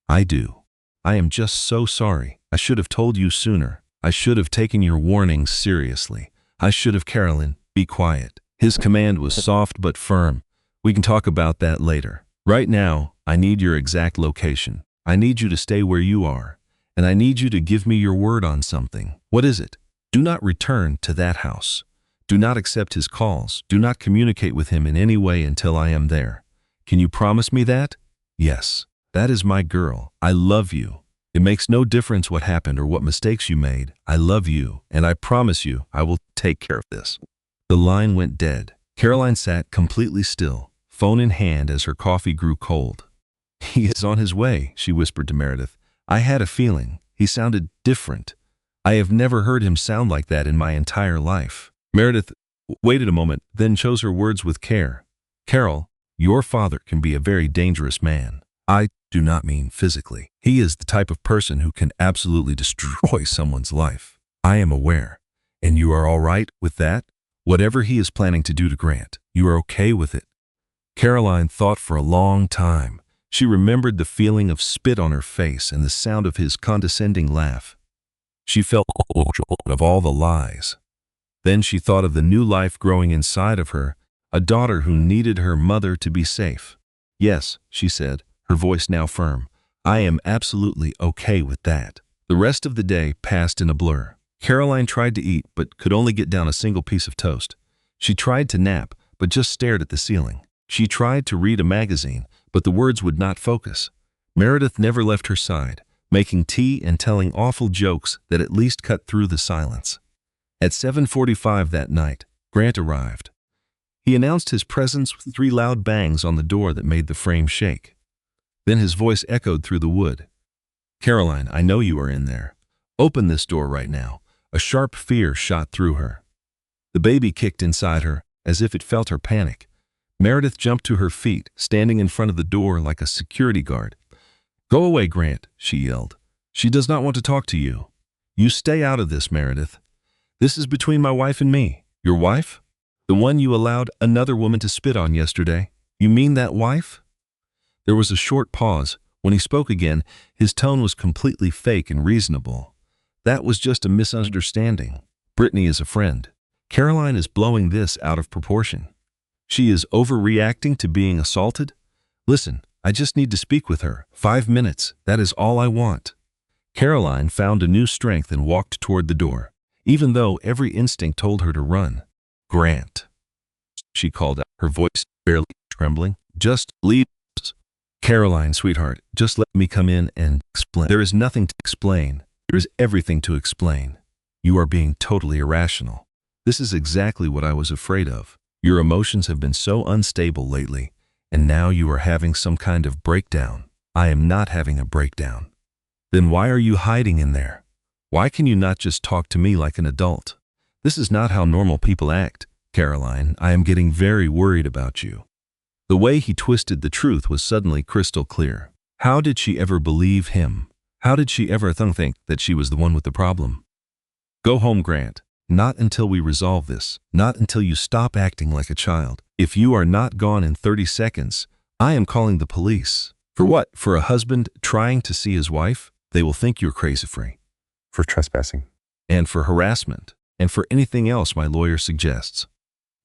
I do. I am just so sorry. I should have told you sooner. I should have taken your warnings seriously. I should have. Caroline, be quiet. His command was soft but firm. We can talk about that later. Right now, I need your exact location. I need you to stay where you are. And I need you to give me your word on something. What is it? Do not return to that house. Do not accept his calls. Do not communicate with him in any way until I am there. Can you promise me that? Yes. That is my girl. I love you. It makes no difference what happened or what mistakes you made. I love you, and I promise you I will take care of this. The line went dead. Caroline sat completely still, phone in hand as her coffee grew cold. He is on his way, she whispered to Meredith. I had a feeling. He sounded different. I have never heard him sound like that in my entire life. Meredith waited a moment, then chose her words with care. Carol, your father can be a very dangerous man. I do not mean physically. He is the type of person who can absolutely destroy someone's life. I am aware. And you are all right with that? Whatever he is planning to do to Grant, you are okay with it? Caroline thought for a long time. She remembered the feeling of spit on her face and the sound of his condescending laugh. She felt of all the lies. Then she thought of the new life growing inside of her, a daughter who needed her mother to be safe. Yes, she said, her voice now firm. I am absolutely okay with that. The rest of the day passed in a blur. Caroline tried to eat, but could only get down a single piece of toast. She tried to nap, but just stared at the ceiling. She tried to read a magazine, but the words would not focus. Meredith never left her side, making tea and telling awful jokes that at least cut through the silence. At 7:45 that night, Grant arrived. He announced his presence with 3 loud bangs on the door that made the frame shake. Then his voice echoed through the wood. Caroline, I know you are in there. Open this door right now. A sharp fear shot through her. The baby kicked inside her, as if it felt her panic. Meredith jumped to her feet, standing in front of the door like a security guard. "Go away, Grant," she yelled. "She does not want to talk to you. You stay out of this, Meredith. This is between my wife and me." "Your wife? The one you allowed another woman to spit on yesterday? You mean that wife?" There was a short pause. When he spoke again, his tone was completely fake and reasonable. "That was just a misunderstanding. Brittany is a friend. Caroline is blowing this out of proportion. She is overreacting to being assaulted. Listen, I just need to speak with her. 5 minutes, that is all I want." Caroline found a new strength and walked toward the door, even though every instinct told her to run. "Grant," she called out, her voice barely trembling. "Just leave." "Caroline, sweetheart, just let me come in and explain." "There is nothing to explain. There is everything to explain. You are being totally irrational. This is exactly what I was afraid of. Your emotions have been so unstable lately, and now you are having some kind of breakdown." "I am not having a breakdown." "Then why are you hiding in there? Why can you not just talk to me like an adult? This is not how normal people act. Caroline, I am getting very worried about you." The way he twisted the truth was suddenly crystal clear. How did she ever believe him? How did she ever think that she was the one with the problem? "Go home, Grant. Not until we resolve this. Not until you stop acting like a child. If you are not gone in 30 seconds, I am calling the police." "For what? For a husband trying to see his wife? They will think you're crazy free."
For trespassing.
"And for harassment. And for anything else my lawyer suggests."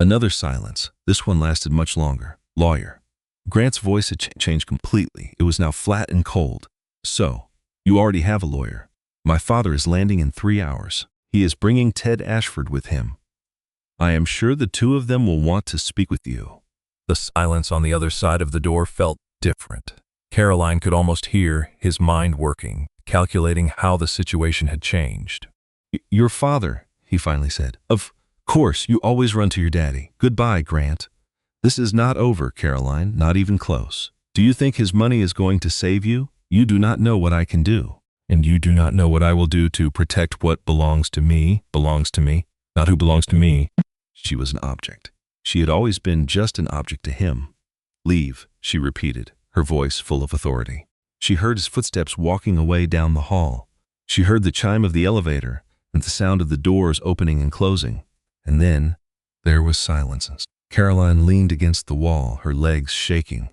Another silence. This one lasted much longer. "Lawyer." Grant's voice had changed completely. It was now flat and cold. "So, you already have a lawyer. My father is landing in 3 hours. He is bringing Ted Ashford with him. I am sure the two of them will want to speak with you." The silence on the other side of the door felt different. Caroline could almost hear his mind working, calculating how the situation had changed. "Your father," he finally said. "Of course, you always run to your daddy. Goodbye, Grant. This is not over, Caroline, not even close. Do you think his money is going to save you? You do not know what I can do. And you do not know what I will do to protect what belongs to me, not who belongs to me." She was an object. She had always been just an object to him. "Leave," she repeated, her voice full of authority. She heard his footsteps walking away down the hall. She heard the chime of the elevator and the sound of the doors opening and closing. And then there was silence. Caroline leaned against the wall, her legs shaking.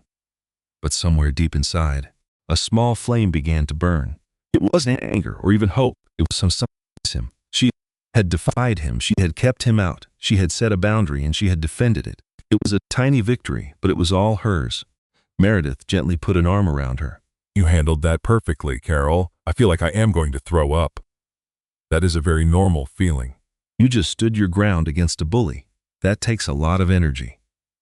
But somewhere deep inside, a small flame began to burn. It wasn't anger or even hope. It was something. She had defied him. She had kept him out. She had set a boundary and she had defended it. It was a tiny victory, but it was all hers. Meredith gently put an arm around her.
"You handled that perfectly, Carol. I feel like I am going to throw up. That is a very normal feeling."
"You just stood your ground against a bully. That takes a lot of energy."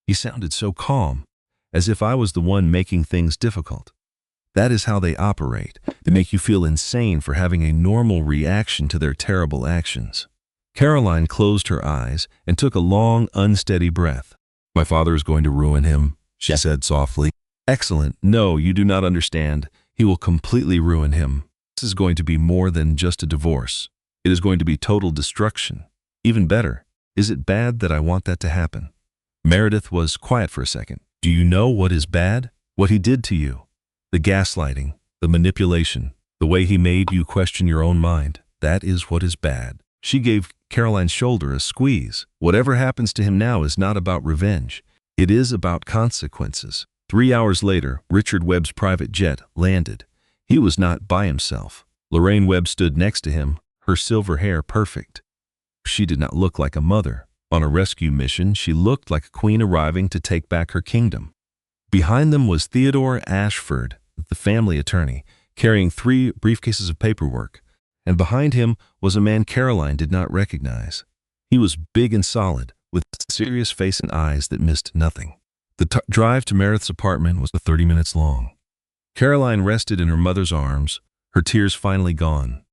He sounded so calm, as if I was the one making things difficult. That is how they operate. They make you feel insane for having a normal reaction to their terrible actions. Caroline closed her eyes and took a long, unsteady breath. "My father is going to ruin him," she said softly. "Excellent. No, you do not understand. He will completely ruin him. This is going to be more than just a divorce. It is going to be total destruction. Even better, is it bad that I want that to happen?" Meredith was quiet for a second. "Do you know what is bad? What he did to you? The gaslighting, the manipulation, the way he made you question your own mind. That is what is bad." She gave Caroline's shoulder a squeeze. "Whatever happens to him now is not about revenge. It is about consequences." 3 hours later, Richard Webb's private jet landed. He was not by himself. Lorraine Webb stood next to him, her silver hair perfect. She did not look like a mother. On a rescue mission, she looked like a queen arriving to take back her kingdom. Behind them was Theodore Ashford, the family attorney, carrying 3 briefcases of paperwork. And behind him was a man Caroline did not recognize. He was big and solid, with a serious face and eyes that missed nothing. The drive to Meredith's apartment was 30 minutes long. Caroline rested in her mother's arms, her tears finally gone.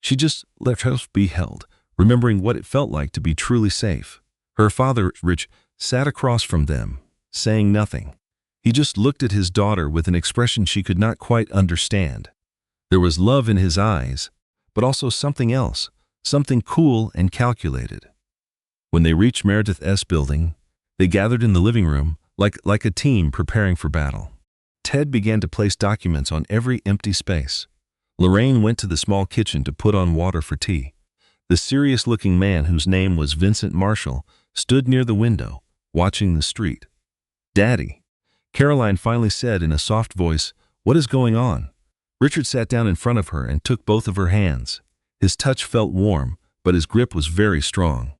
She just let herself be held, remembering what it felt like to be truly safe. Her father, Rich, sat across from them, saying nothing. He just looked at his daughter with an expression she could not quite understand. There was love in his eyes, but also something else, something cool and calculated. When they reached Meredith S. building, They gathered in the living room, like a team preparing for battle. Ted began to place documents on every empty space. Lorraine went to the small kitchen to put on water for tea. The serious-looking man, whose name was Vincent Marshall, stood near the window, watching the street. "Daddy," Caroline finally said in a soft voice, "what is going on?" Richard sat down in front of her and took both of her hands. His touch felt warm, but his grip was very strong.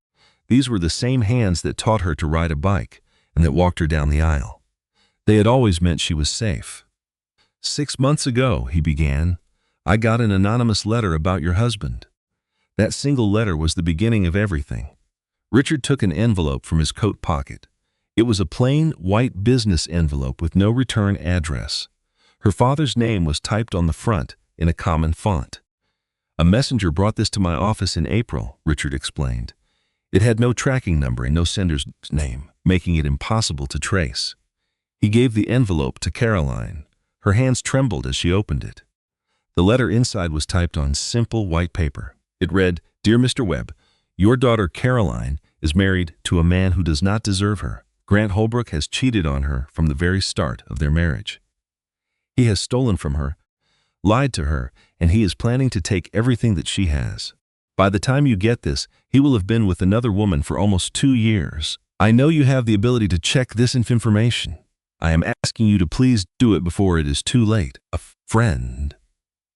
These were the same hands that taught her to ride a bike and that walked her down the aisle. They had always meant she was safe. "6 months ago," he began, "I got an anonymous letter about your husband." That single letter was the beginning of everything. Richard took an envelope from his coat pocket. It was a plain, white business envelope with no return address. Her father's name was typed on the front in a common font. "A messenger brought this to my office in April," Richard explained. It had no tracking number and no sender's name, making it impossible to trace. He gave the envelope to Caroline. Her hands trembled as she opened it. The letter inside was typed on simple white paper. It read, "Dear Mr. Webb, your daughter Caroline is married to a man who does not deserve her. Grant Holbrook has cheated on her from the very start of their marriage. He has stolen from her, lied to her, and he is planning to take everything that she has. By the time you get this, he will have been with another woman for almost 2 years. I know you have the ability to check this information. I am asking you to please do it before it is too late. A friend."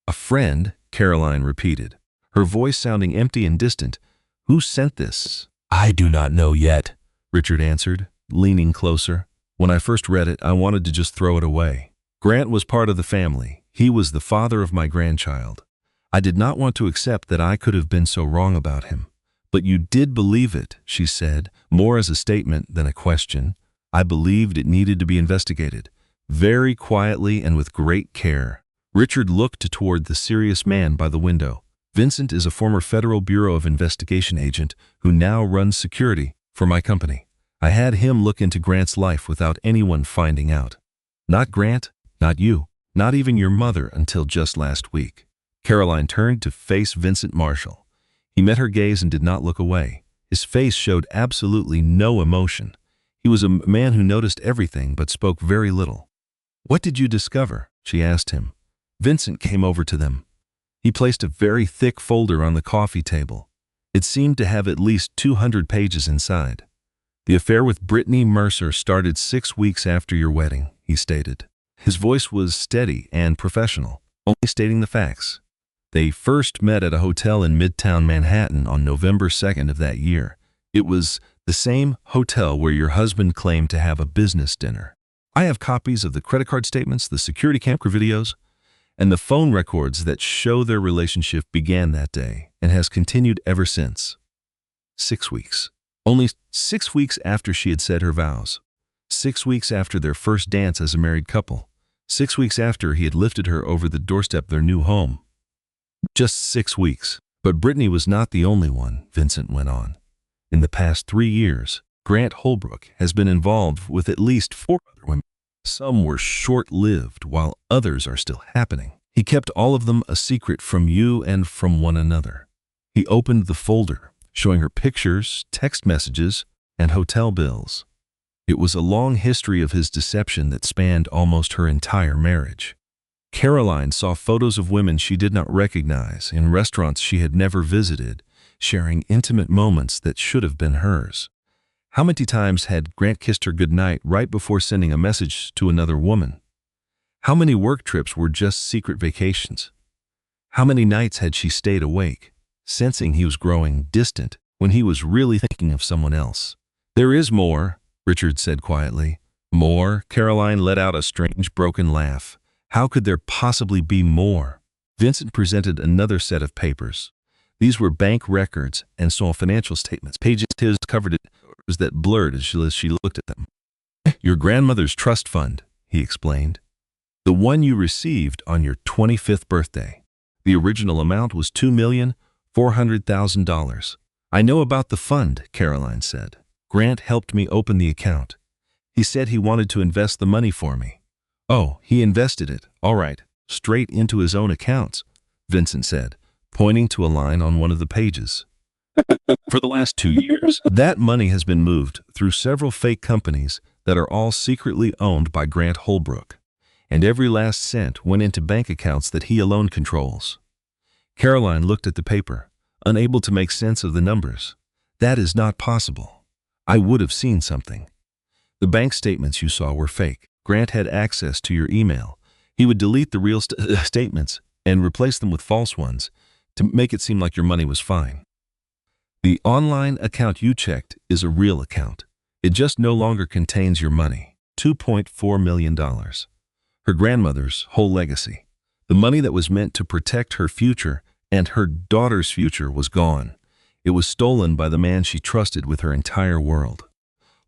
"A friend," Caroline repeated, her voice sounding empty and distant. "Who sent this?" "I do not know yet," Richard answered, leaning closer. "When I first read it, I wanted to just throw it away. Grant was part of the family. He was the father of my grandchild. I did not want to accept that I could have been so wrong about him. But you did believe it," she said, more as a statement than a question. "I believed it needed to be investigated." Very quietly and with great care, Richard looked toward the serious man by the window. "Vincent is a former Federal Bureau of Investigation agent who now runs security for my company. I had him look into Grant's life without anyone finding out. Not Grant, not you, not even your mother until just last week." Caroline turned to face Vincent Marshall. He met her gaze and did not look away. His face showed absolutely no emotion. He was a man who noticed everything but spoke very little. "What did you discover?" she asked him. Vincent came over to them. He placed a very thick folder on the coffee table. It seemed to have at least 200 pages inside. "The affair with Brittany Mercer started 6 weeks after your wedding," he stated. His voice was steady and professional, only stating the facts. "They first met at a hotel in Midtown Manhattan on November 2nd of that year. It was the same hotel where your husband claimed to have a business dinner. I have copies of the credit card statements, the security camera videos, and the phone records that show their relationship began that day and has continued ever since." 6 weeks. Only 6 weeks after she had said her vows. 6 weeks after their first dance as a married couple. 6 weeks after he had lifted her over the doorstep of their new home. Just 6 weeks. But Brittany was not the only one, Vincent went on. In the past 3 years, Grant Holbrook has been involved with at least 4 other women. Some were short-lived, while others are still happening. He kept all of them a secret from you and from one another. He opened the folder, showing her pictures, text messages, and hotel bills. It was a long history of his deception that spanned almost her entire marriage. Caroline saw photos of women she did not recognize in restaurants she had never visited, sharing intimate moments that should have been hers. How many times had Grant kissed her goodnight right before sending a message to another woman? How many work trips were just secret vacations? How many nights had she stayed awake, sensing he was growing distant when he was really thinking of someone else? "There is more," Richard said quietly. "More?" Caroline let out a strange, broken laugh. How could there possibly be more? Vincent presented another set of papers. These were bank records and small financial statements. Pages covered it that blurred as she looked at them. "Your grandmother's trust fund," he explained. "The one you received on your 25th birthday. The original amount was $2,400,000. I know about the fund," Caroline said. "Grant helped me open the account. He said he wanted to invest the money for me." "Oh, he invested it, all right, straight into his own accounts," Vincent said, pointing to a line on one of the pages. for the last 2 years. That money has been moved through several fake companies that are all secretly owned by Grant Holbrook, and every last cent went into bank accounts that he alone controls. Caroline looked at the paper, unable to make sense of the numbers. That is not possible. I would have seen something. The bank statements you saw were fake. Grant had access to your email. He would delete the real statements and replace them with false ones to make it seem like your money was fine. The online account you checked is a real account. It just no longer contains your money. $2.4 million. Her grandmother's whole legacy. The money that was meant to protect her future and her daughter's future was gone. It was stolen by the man she trusted with her entire world.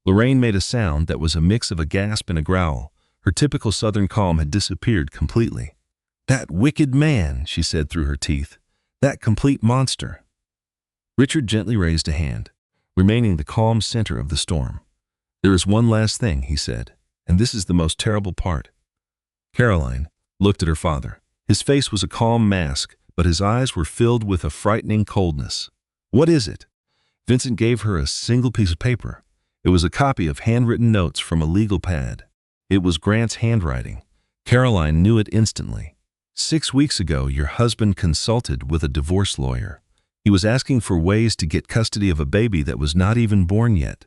Lorraine made a sound that was a mix of a gasp and a growl. Her typical southern calm had disappeared completely. "That wicked man," she said through her teeth. "That complete monster." Richard gently raised a hand, remaining the calm center of the storm. "There is one last thing," he said, "and this is the most terrible part." Caroline looked at her father. His face was a calm mask, but his eyes were filled with a frightening coldness. "What is it?" Vincent gave her a single piece of paper. It was a copy of handwritten notes from a legal pad. It was Grant's handwriting. Caroline knew it instantly. "6 weeks ago, your husband consulted with a divorce lawyer. He was asking for ways to get custody of a baby that was not even born yet.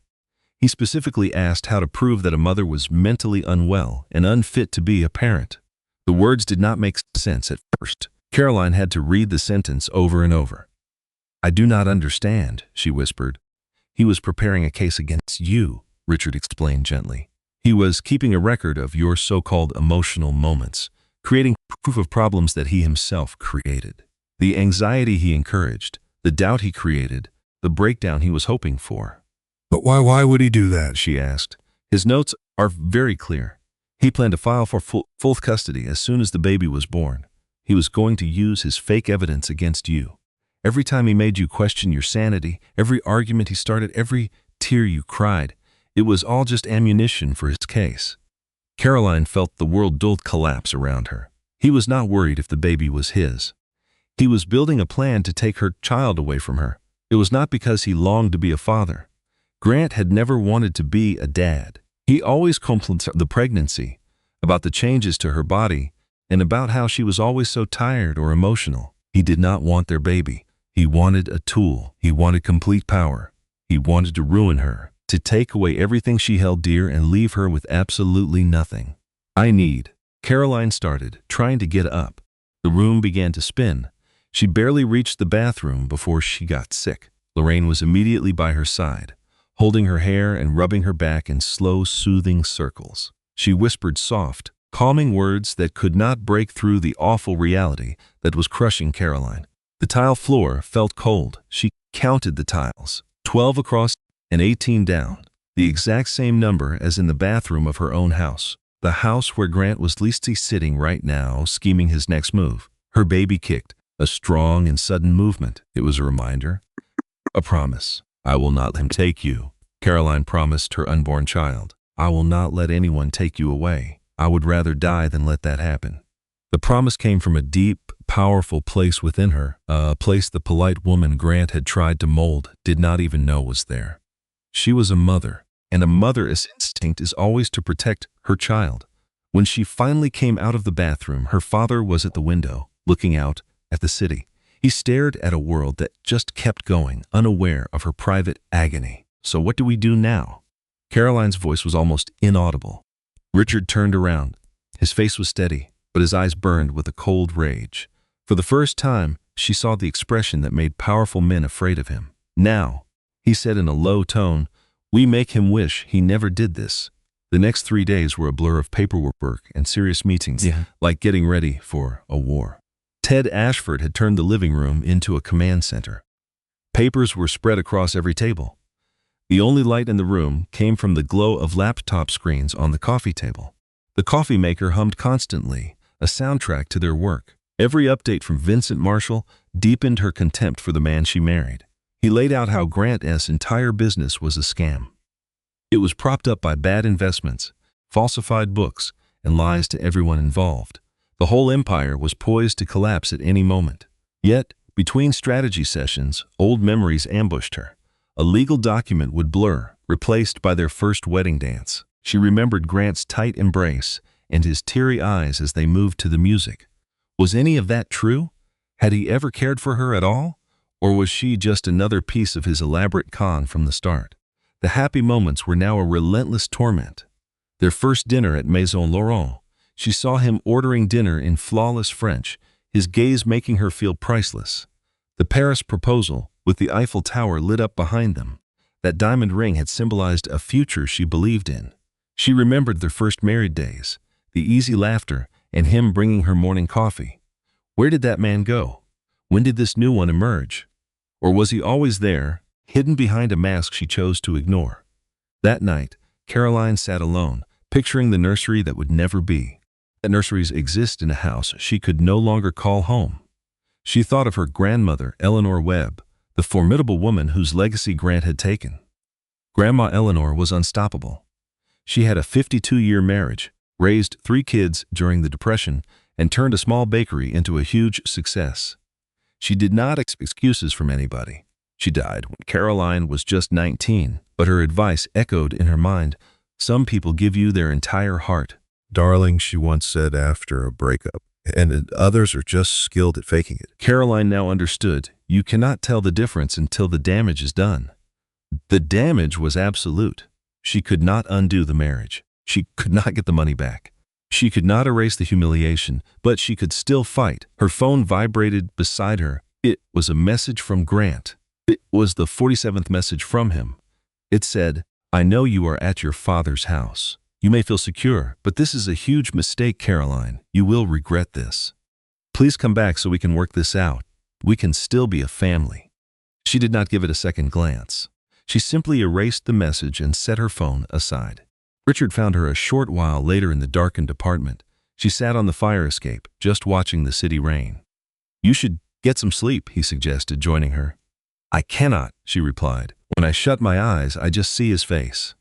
He specifically asked how to prove that a mother was mentally unwell and unfit to be a parent." The words did not make sense at first. Caroline had to read the sentence over and over. "I do not understand," she whispered. "He was preparing a case against you," Richard explained gently. "He was keeping a record of your so-called emotional moments, creating proof of problems that he himself created. The anxiety he encouraged, the doubt he created, the breakdown he was hoping for."
But why would he do that?
She asked. "His notes are very clear. He planned to file for full custody as soon as the baby was born. He was going to use his fake evidence against you. Every time he made you question your sanity, every argument he started, every tear you cried, it was all just ammunition for his case." Caroline felt the world dull collapse around her. He was not worried if the baby was his. He was building a plan to take her child away from her. It was not because he longed to be a father. Grant had never wanted to be a dad. He always complained about the pregnancy, about the changes to her body, and about how she was always so tired or emotional. He did not want their baby. He wanted a tool. He wanted complete power. He wanted to ruin her, to take away everything she held dear and leave her with absolutely nothing. "I need," Caroline started, trying to get up. The room began to spin. She barely reached the bathroom before she got sick. Lorraine was immediately by her side, holding her hair and rubbing her back in slow, soothing circles. She whispered soft, calming words that could not break through the awful reality that was crushing Caroline. The tile floor felt cold. She counted the tiles, 12 across and 18 down, the exact same number as in the bathroom of her own house, the house where Grant was least sitting right now, scheming his next move. Her baby kicked, a strong and sudden movement. It was a reminder, a promise. "I will not let him take you," Caroline promised her unborn child. "I will not let anyone take you away. I would rather die than let that happen." The promise came from a deep, powerful place within her, a place the polite woman Grant had tried to mold did not even know was there. She was a mother, and a mother's instinct is always to protect her child. When she finally came out of the bathroom, her father was at the window, looking out at the city. He stared at a world that just kept going, unaware of her private agony. "So what do we do now?" Caroline's voice was almost inaudible. Richard turned around. His face was steady, but his eyes burned with a cold rage. For the first time, she saw the expression that made powerful men afraid of him. "Now," he said in a low tone, "we make him wish he never did this." The next 3 days were a blur of paperwork and serious meetings, like getting ready for a war. Ted Ashford had turned the living room into a command center. Papers were spread across every table. The only light in the room came from the glow of laptop screens on the coffee table. The coffee maker hummed constantly, a soundtrack to their work. Every update from Vincent Marshall deepened her contempt for the man she married. He laid out how Grant's entire business was a scam. It was propped up by bad investments, falsified books, and lies to everyone involved. The whole empire was poised to collapse at any moment. Yet, Between strategy sessions, old memories ambushed her. A legal document would blur, replaced by their first wedding dance. She remembered Grant's tight embrace and his teary eyes as they moved to the music. Was any of that true? Had he ever cared for her at all? Or was she just another piece of his elaborate con from the start? The happy moments were now a relentless torment. Their first dinner at Maison Laurent. She saw him ordering dinner in flawless French, his gaze making her feel priceless. The Paris proposal, with the Eiffel Tower lit up behind them. That diamond ring had symbolized a future she believed in. She remembered their first married days, the easy laughter, and him bringing her morning coffee. Where did that man go? When did this new one emerge? Or was he always there, hidden behind a mask she chose to ignore? That night, Caroline sat alone, picturing the nursery that would never be. That nurseries exist in a house she could no longer call home. She thought of her grandmother, Eleanor Webb, the formidable woman whose legacy Grant had taken. Grandma Eleanor was unstoppable. She had a 52-year marriage, raised 3 kids during the Depression, and turned a small bakery into a huge success. She did not expect excuses from anybody. She died when Caroline was just 19, but her advice echoed in her mind. Some people give you their entire heart.
Darling, she once said after a breakup, and others are just skilled at faking it.
Caroline now understood. You cannot tell the difference until the damage is done. The damage was absolute. She could not undo the marriage. She could not get the money back. She could not erase the humiliation, but she could still fight. Her phone vibrated beside her. It was a message from Grant. It was the 47th message from him. It said, "I know you are at your father's house. You may feel secure, but this is a huge mistake, Caroline. You will regret this. Please come back so we can work this out. We can still be a family." She did not give it a second glance. She simply erased the message and set her phone aside. Richard found her a short while later in the darkened apartment. She sat on the fire escape, just watching the city rain. "You should get some sleep," he suggested, joining her. "I cannot," she replied. "When I shut my eyes, I just see his face.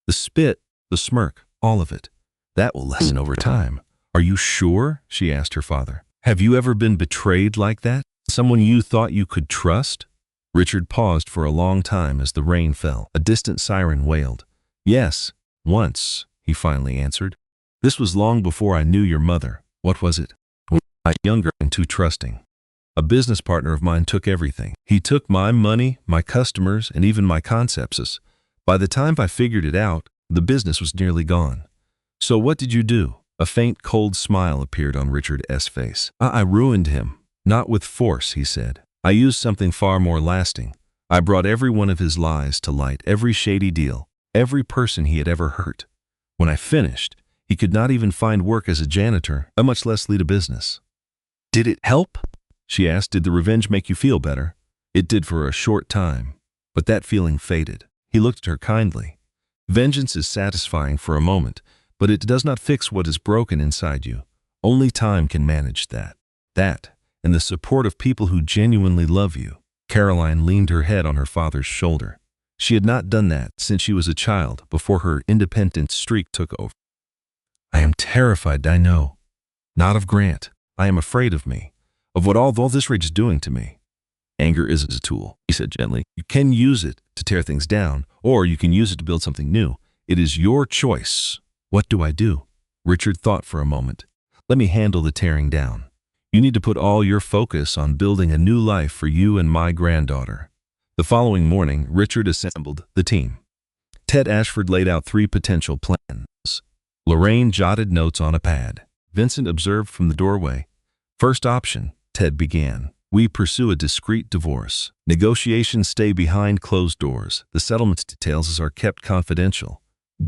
The spit, the smirk, all of it. That will lessen over time." "Are you sure?" she asked her father. "Have you ever been betrayed like that? Someone you thought you could trust?" Richard paused for a long time as the rain fell. A distant siren wailed. "Yes, once," he finally answered. "This was long before I knew your mother." "What was it?" "I was younger and too trusting. A business partner of mine took everything. He took my money, my customers, and even my concepts. By the time I figured it out, the business was nearly gone." "So what did you do?" A faint, cold smile appeared on Richard's face. I ruined him. Not with force," he said. "I used something far more lasting. I brought every one of his lies to light, every shady deal, every person he had ever hurt. When I finished, he could not even find work as a janitor, much less lead a business." "Did it help?" she asked. "Did the revenge make you feel better?" "It did for a short time, but that feeling faded." He looked at her kindly. "Vengeance is satisfying for a moment, but it does not fix what is broken inside you. Only time can manage that. And the support of people who genuinely love you." Caroline leaned her head on her father's shoulder. She had not done that since she was a child, before her independent streak took over. "I am terrified, I know. Not of Grant. I am afraid of me, of what all this rage is doing to me." "Anger is a tool," he said gently. "You can use it to tear things down, or you can use it to build something new. It is your choice." "What do I do?" Richard thought for a moment. "Let me handle the tearing down. You need to put all your focus on building a new life for you and my granddaughter." The following morning, Richard assembled the team. Ted Ashford laid out 3 potential plans. Lorraine jotted notes on a pad. Vincent observed from the doorway. "First option," Ted began. "We pursue a discreet divorce. Negotiations stay behind closed doors. The settlement details are kept confidential.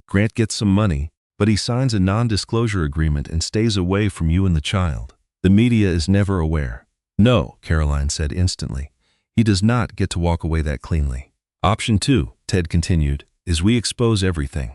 Grant gets some money, but he signs a non-disclosure agreement and stays away from you and the child. The media is never aware." "No," Caroline said instantly. "He does not get to walk away that cleanly." "Option 2, Ted continued, "is we expose everything.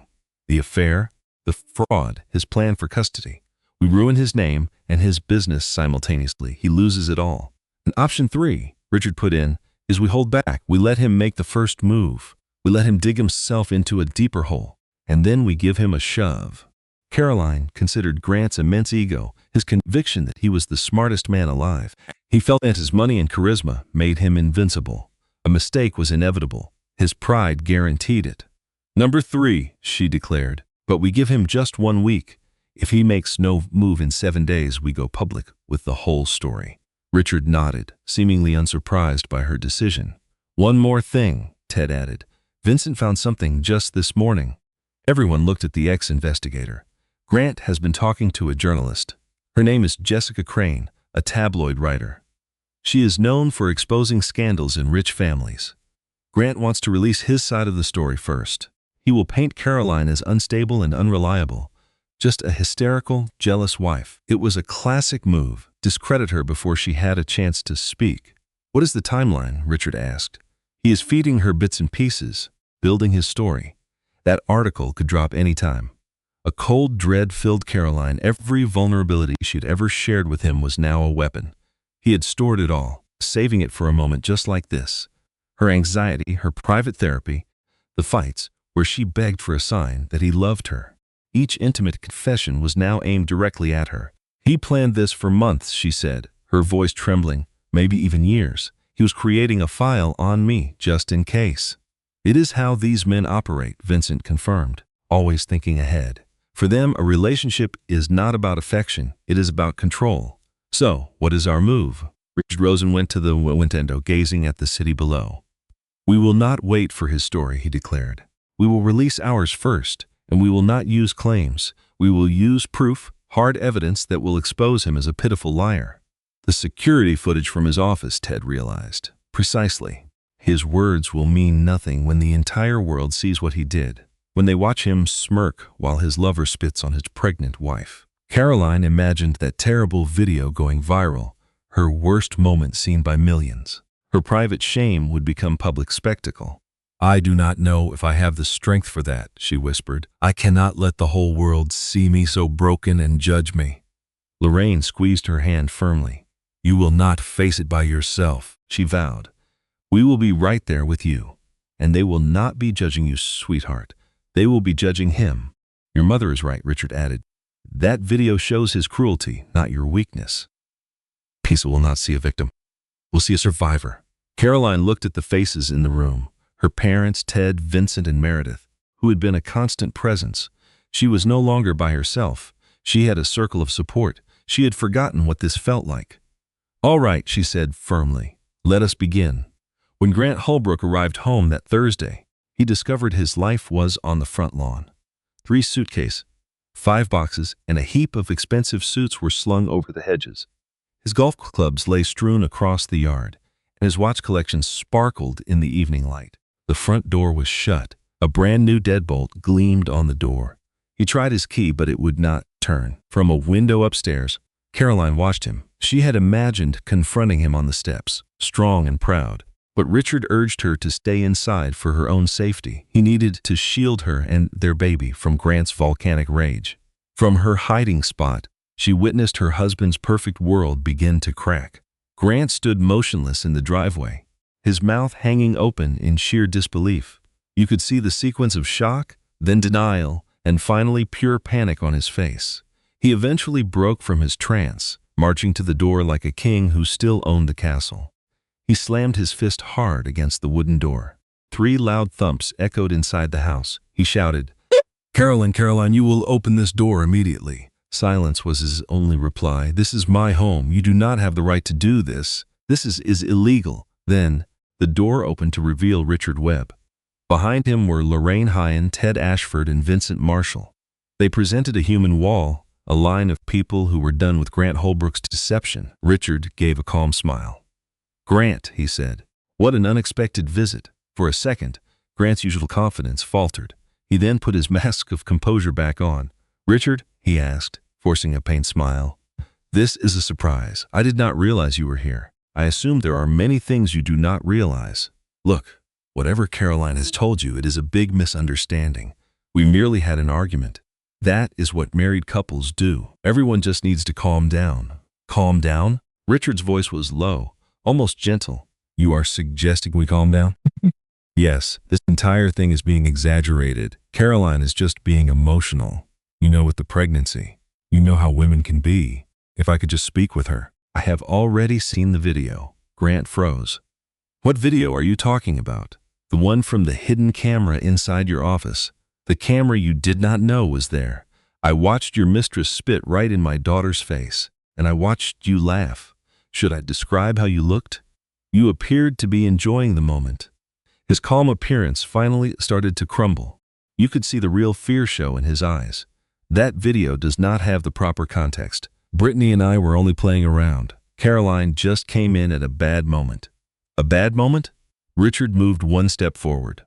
The affair, the fraud, his plan for custody. We ruin his name and his business simultaneously. He loses it all." "And option 3, Richard put in, "is we hold back. We let him make the first move. We let him dig himself into a deeper hole. And then we give him a shove." Caroline considered Grant's immense ego, his conviction that he was the smartest man alive. He felt that his money and charisma made him invincible. A mistake was inevitable. His pride guaranteed it. "Number 3, she declared, "but we give him just 1 week. If he makes no move in 7 days, we go public with the whole story." Richard nodded, seemingly unsurprised by her decision. "One more thing," Ted added. "Vincent found something just this morning." Everyone looked at the ex-investigator. "Grant has been talking to a journalist. Her name is Jessica Crane, a tabloid writer. She is known for exposing scandals in rich families. Grant wants to release his side of the story first. He will paint Caroline as unstable and unreliable, just a hysterical, jealous wife. It was a classic move, discredit her before she had a chance to speak." "What is the timeline?" Richard asked. "He is feeding her bits and pieces, building his story. That article could drop any time." A cold dread filled Caroline. Every vulnerability she'd ever shared with him was now a weapon. He had stored it all, saving it for a moment just like this. Her anxiety, her private therapy, the fights where she begged for a sign that he loved her. Each intimate confession was now aimed directly at her. "He planned this for months," she said, her voice trembling, "maybe even years. He was creating a file on me, just in case." "It is how these men operate," Vincent confirmed, always thinking ahead. "For them, a relationship is not about affection, it is about control. So, what is our move?" Richard Rosen went to the window, gazing at the city below. "We will not wait for his story," he declared. "We will release ours first, and we will not use claims. We will use proof, hard evidence that will expose him as a pitiful liar." The security footage from his office, Ted realized. Precisely. His words will mean nothing when the entire world sees what he did, when they watch him smirk while his lover spits on his pregnant wife. Caroline imagined that terrible video going viral, her worst moment seen by millions. Her private shame would become public spectacle. "I do not know if I have the strength for that," she whispered. "I cannot let the whole world see me so broken and judge me." Lorraine squeezed her hand firmly. "You will not face it by yourself," she vowed. "We will be right there with you. And they will not be judging you, sweetheart. They will be judging him." "Your mother is right," Richard added. "That video shows his cruelty, not your weakness." "Pisa will not see a victim. We'll see a survivor." Caroline looked at the faces in the room. Her parents, Ted, Vincent, and Meredith, who had been a constant presence. She was no longer by herself. She had a circle of support. She had forgotten what this felt like. "All right," she said firmly. "Let us begin." When Grant Holbrook arrived home that Thursday, he discovered his life was on the front lawn. 3 suitcases, 5 boxes, and a heap of expensive suits were slung over the hedges. His golf clubs lay strewn across the yard, and his watch collection sparkled in the evening light. The front door was shut. A brand new deadbolt gleamed on the door. He tried his key, but it would not turn. From a window upstairs, Caroline watched him. She had imagined confronting him on the steps, strong and proud. But Richard urged her to stay inside for her own safety. He needed to shield her and their baby from Grant's volcanic rage. From her hiding spot, she witnessed her husband's perfect world begin to crack. Grant stood motionless in the driveway, his mouth hanging open in sheer disbelief. You could see the sequence of shock, then denial, and finally pure panic on his face. He eventually broke from his trance, marching to the door like a king who still owned the castle. He slammed his fist hard against the wooden door. 3 loud thumps echoed inside the house. He shouted, Caroline, you will open this door immediately." Silence was his only reply. "This is my home. You do not have the right to do this. This is illegal." Then, the door opened to reveal Richard Webb. Behind him were Lorraine Hyen, Ted Ashford, and Vincent Marshall. They presented a human wall, a line of people who were done with Grant Holbrook's deception. Richard gave a calm smile. "Grant," he said, "what an unexpected visit." For a second, Grant's usual confidence faltered. He then put his mask of composure back on. "Richard," he asked, forcing a pained smile, "this is a surprise. I did not realize you were here. I assume there are many things you do not realize. Look, whatever Caroline has told you, it is a big misunderstanding. We merely had an argument. That is what married couples do. Everyone just needs to calm down." "Calm down?" Richard's voice was low, almost gentle. "You are suggesting we calm down?" "Yes, this entire thing is being exaggerated. Caroline is just being emotional. You know, with the pregnancy. You know how women can be. If I could just speak with her." I have already seen the video. Grant froze. What video are you talking about? The one from the hidden camera inside your office. The camera you did not know was there. I watched your mistress spit right in my daughter's face, and I watched you laugh. Should I describe how you looked? You appeared to be enjoying the moment. His calm appearance finally started to crumble. You could see the real fear show in his eyes. That video does not have the proper context. Brittany and I were only playing around. Caroline just came in at a bad moment. A bad moment? Richard moved one step forward.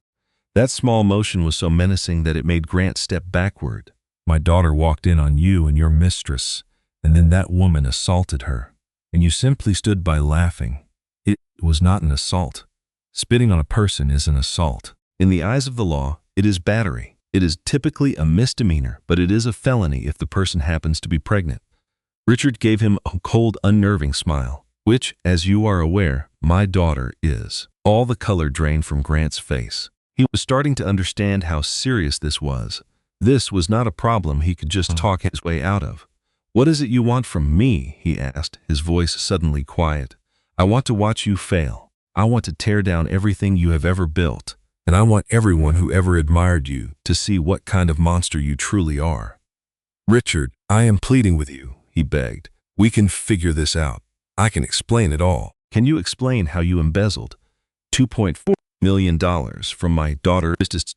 That small motion was so menacing that it made Grant step backward. My daughter walked in on you and your mistress, and then that woman assaulted her, and you simply stood by laughing. It was not an assault. Spitting on a person is an assault. In the eyes of the law, it is battery. It is typically a misdemeanor, but it is a felony if the person happens to be pregnant. Richard gave him a cold, unnerving smile, which, as you are aware, my daughter is. All the color drained from Grant's face. He was starting to understand how serious this was. This was not a problem he could just talk his way out of. What is it you want from me? He asked, his voice suddenly quiet. I want to watch you fail. I want to tear down everything you have ever built. And I want everyone who ever admired you to see what kind of monster you truly are. Richard, I am pleading with you, he begged. We can figure this out. I can explain it all. Can you explain how you embezzled $2.4 million from my daughter's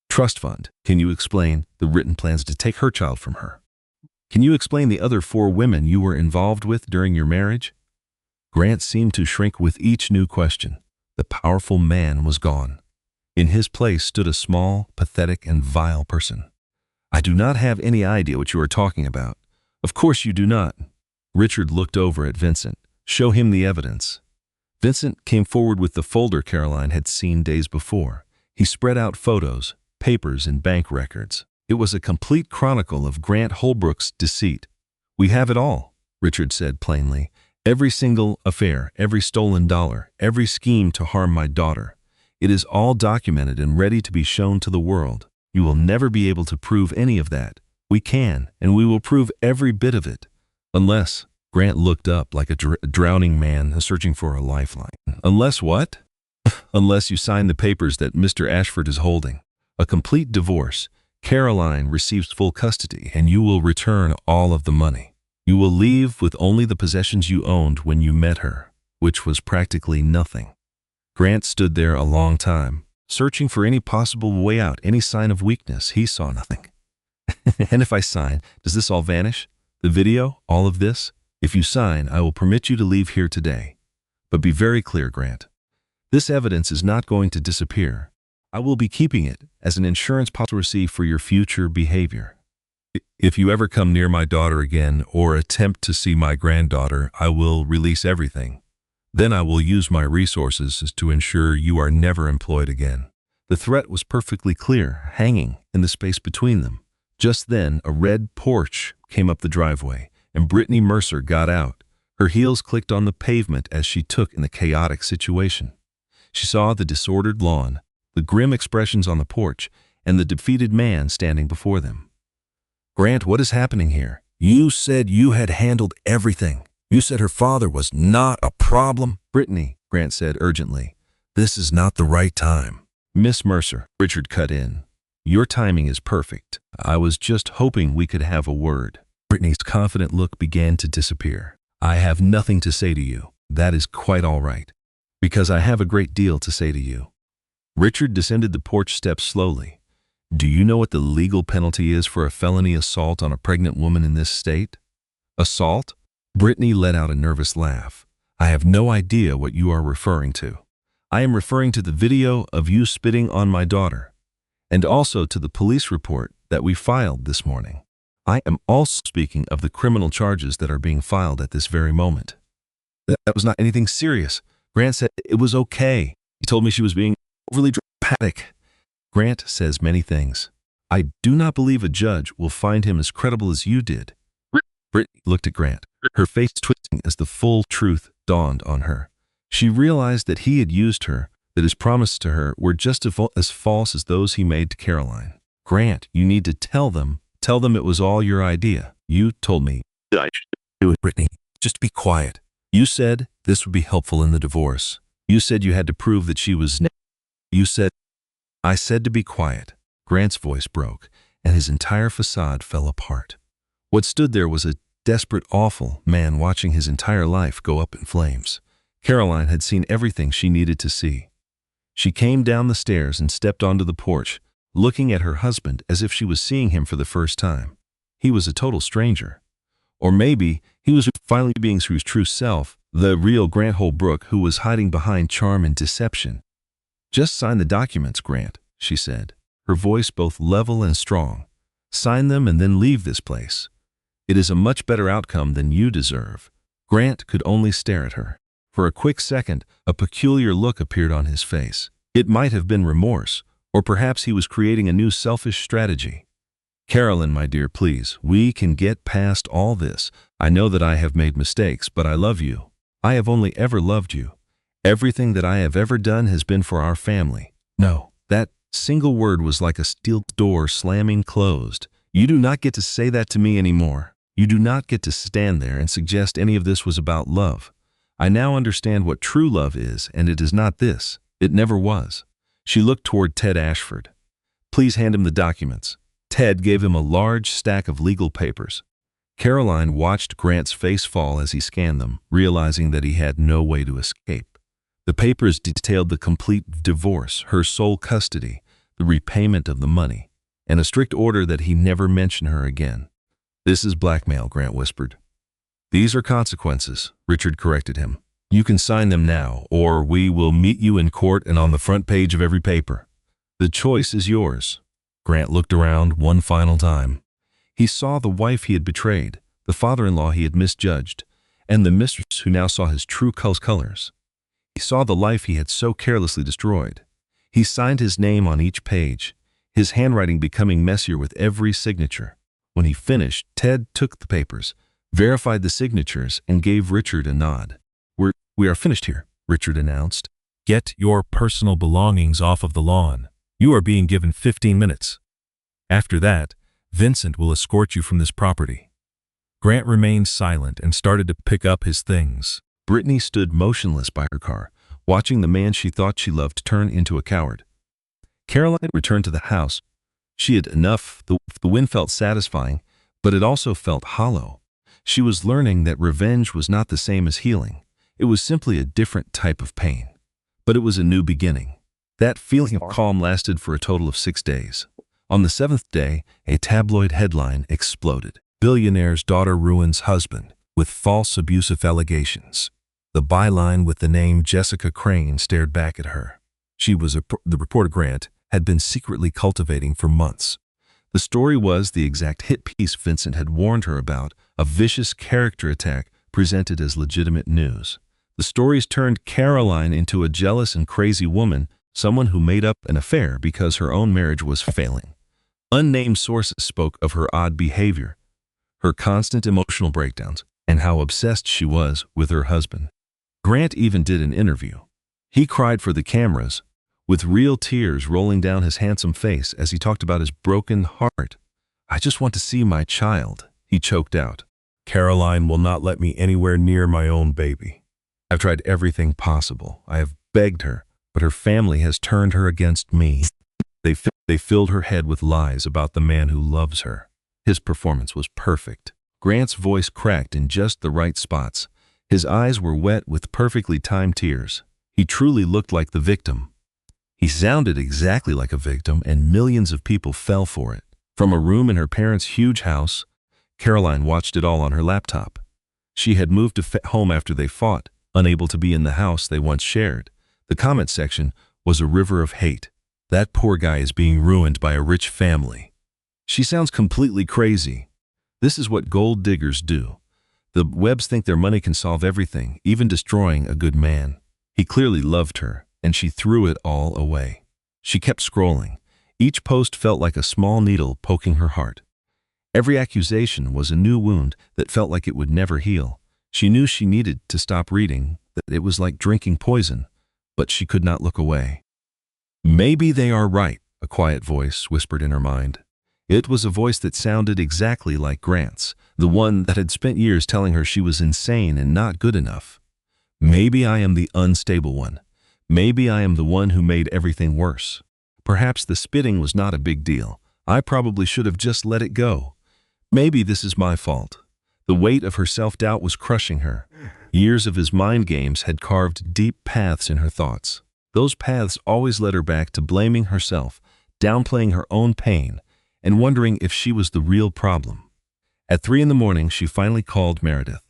trust fund? Can you explain the written plans to take her child from her? Can you explain the other 4 women you were involved with during your marriage? Grant seemed to shrink with each new question. The powerful man was gone. In his place stood a small, pathetic, and vile person. I do not have any idea what you are talking about. Of course you do not. Richard looked over at Vincent. Show him the evidence. Vincent came forward with the folder Caroline had seen days before. He spread out photos, papers, and bank records. It was a complete chronicle of Grant Holbrook's deceit. We have it all, Richard said plainly. Every single affair, every stolen dollar, every scheme to harm my daughter. It is all documented and ready to be shown to the world. You will never be able to prove any of that. We can, and we will prove every bit of it. Unless, Grant looked up like a drowning man searching for a lifeline. Unless what? Unless you sign the papers that Mr. Ashford is holding. A complete divorce. Caroline receives full custody, and you will return all of the money. You will leave with only the possessions you owned when you met her, which was practically nothing. Grant stood there a long time, searching for any possible way out, any sign of weakness. He saw nothing. And if I sign, does this all vanish? The video, all of this? If you sign, I will permit you to leave here today. But be very clear, Grant. This evidence is not going to disappear. I will be keeping it as an insurance policy for your future behavior. If you ever come near my daughter again or attempt to see my granddaughter, I will release everything. Then I will use my resources to ensure you are never employed again. The threat was perfectly clear, hanging in the space between them. Just then, a red Porsche came up the driveway, and Brittany Mercer got out. Her heels clicked on the pavement as she took in the chaotic situation. She saw the disordered lawn, the grim expressions on the porch, and the defeated man standing before them. Grant, what is happening here? You said you had handled everything. You said her father was not a problem. Brittany, Grant said urgently, this is not the right time. Miss Mercer, Richard cut in. Your timing is perfect. I was just hoping we could have a word. Brittany's confident look began to disappear. I have nothing to say to you. That is quite all right. Because I have a great deal to say to you. Richard descended the porch steps slowly. Do you know what the legal penalty is for a felony assault on a pregnant woman in this state? Assault? Brittany let out a nervous laugh. I have no idea what you are referring to. I am referring to the video of you spitting on my daughter, and also to the police report that we filed this morning. I am also speaking of the criminal charges that are being filed at this very moment. That was not anything serious. Grant said it was okay. He told me she was being overly dramatic. Grant says many things. I do not believe a judge will find him as credible as you did. Brittany looked at Grant, her face twisting as the full truth dawned on her. She realized that he had used her, that his promises to her were just as false as those he made to Caroline. Grant, you need to tell them it was all your idea. You told me that I should do it. Brittany, just be quiet. You said this would be helpful in the divorce. You said you had to prove that she was. You said. I said to be quiet. Grant's voice broke, and his entire facade fell apart. What stood there was a desperate, awful man watching his entire life go up in flames. Caroline had seen everything she needed to see. She came down the stairs and stepped onto the porch, looking at her husband as if she was seeing him for the first time. He was a total stranger. Or maybe he was finally being his true self, the real Grant Holbrook who was hiding behind charm and deception. Just sign the documents, Grant, she said, her voice both level and strong. Sign them and then leave this place. It is a much better outcome than you deserve. Grant could only stare at her. For a quick second, a peculiar look appeared on his face. It might have been remorse, or perhaps he was creating a new selfish strategy. Carolyn, my dear, please, we can get past all this. I know that I have made mistakes, but I love you. I have only ever loved you. Everything that I have ever done has been for our family. No, that single word was like a steel door slamming closed. You do not get to say that to me anymore. You do not get to stand there and suggest any of this was about love. I now understand what true love is, and it is not this. It never was. She looked toward Ted Ashford. Please hand him the documents. Ted gave him a large stack of legal papers. Caroline watched Grant's face fall as he scanned them, realizing that he had no way to escape. The papers detailed the complete divorce, her sole custody, the repayment of the money, and a strict order that he never mention her again. This is blackmail, Grant whispered. These are consequences, Richard corrected him. You can sign them now, or we will meet you in court and on the front page of every paper. The choice is yours. Grant looked around one final time. He saw the wife he had betrayed, the father-in-law he had misjudged, and the mistress who now saw his true colors. He saw the life he had so carelessly destroyed. He signed his name on each page, his handwriting becoming messier with every signature. When he finished, Ted took the papers, verified the signatures, and gave Richard a nod. We are finished here, Richard announced. Get your personal belongings off of the lawn. You are being given 15 minutes. After that, Vincent will escort you from this property. Grant remained silent and started to pick up his things. Brittany stood motionless by her car, watching the man she thought she loved turn into a coward. Caroline returned to the house. She had enough. The win felt satisfying, but it also felt hollow. She was learning that revenge was not the same as healing. It was simply a different type of pain. But it was a new beginning. That feeling of calm lasted for a total of 6 days. On the 7th day, a tabloid headline exploded. Billionaire's daughter ruins husband with false abusive allegations. The byline with the name Jessica Crane stared back at her. She was the reporter Grant had been secretly cultivating for months. The story was the exact hit piece Vincent had warned her about, a vicious character attack presented as legitimate news. The stories turned Caroline into a jealous and crazy woman, someone who made up an affair because her own marriage was failing. Unnamed sources spoke of her odd behavior, her constant emotional breakdowns, and how obsessed she was with her husband. Grant even did an interview. He cried for the cameras, with real tears rolling down his handsome face as he talked about his broken heart. I just want to see my child, he choked out. Caroline will not let me anywhere near my own baby. I've tried everything possible. I have begged her, but her family has turned her against me. They filled her head with lies about the man who loves her. His performance was perfect. Grant's voice cracked in just the right spots. His eyes were wet with perfectly timed tears. He truly looked like the victim. He sounded exactly like a victim, and millions of people fell for it. From a room in her parents' huge house, Caroline watched it all on her laptop. She had moved to home after they fought, unable to be in the house they once shared. The comment section was a river of hate. That poor guy is being ruined by a rich family. She sounds completely crazy. This is what gold diggers do. The Webbs think their money can solve everything, even destroying a good man. He clearly loved her, and she threw it all away. She kept scrolling. Each post felt like a small needle poking her heart. Every accusation was a new wound that felt like it would never heal. She knew she needed to stop reading, that it was like drinking poison, but she could not look away. Maybe they are right, a quiet voice whispered in her mind. It was a voice that sounded exactly like Grant's, the one that had spent years telling her she was insane and not good enough. Maybe I am the unstable one. Maybe I am the one who made everything worse. Perhaps the spitting was not a big deal. I probably should have just let it go. Maybe this is my fault. The weight of her self-doubt was crushing her. Years of his mind games had carved deep paths in her thoughts. Those paths always led her back to blaming herself, downplaying her own pain, and wondering if she was the real problem. At 3 in the morning, she finally called Meredith.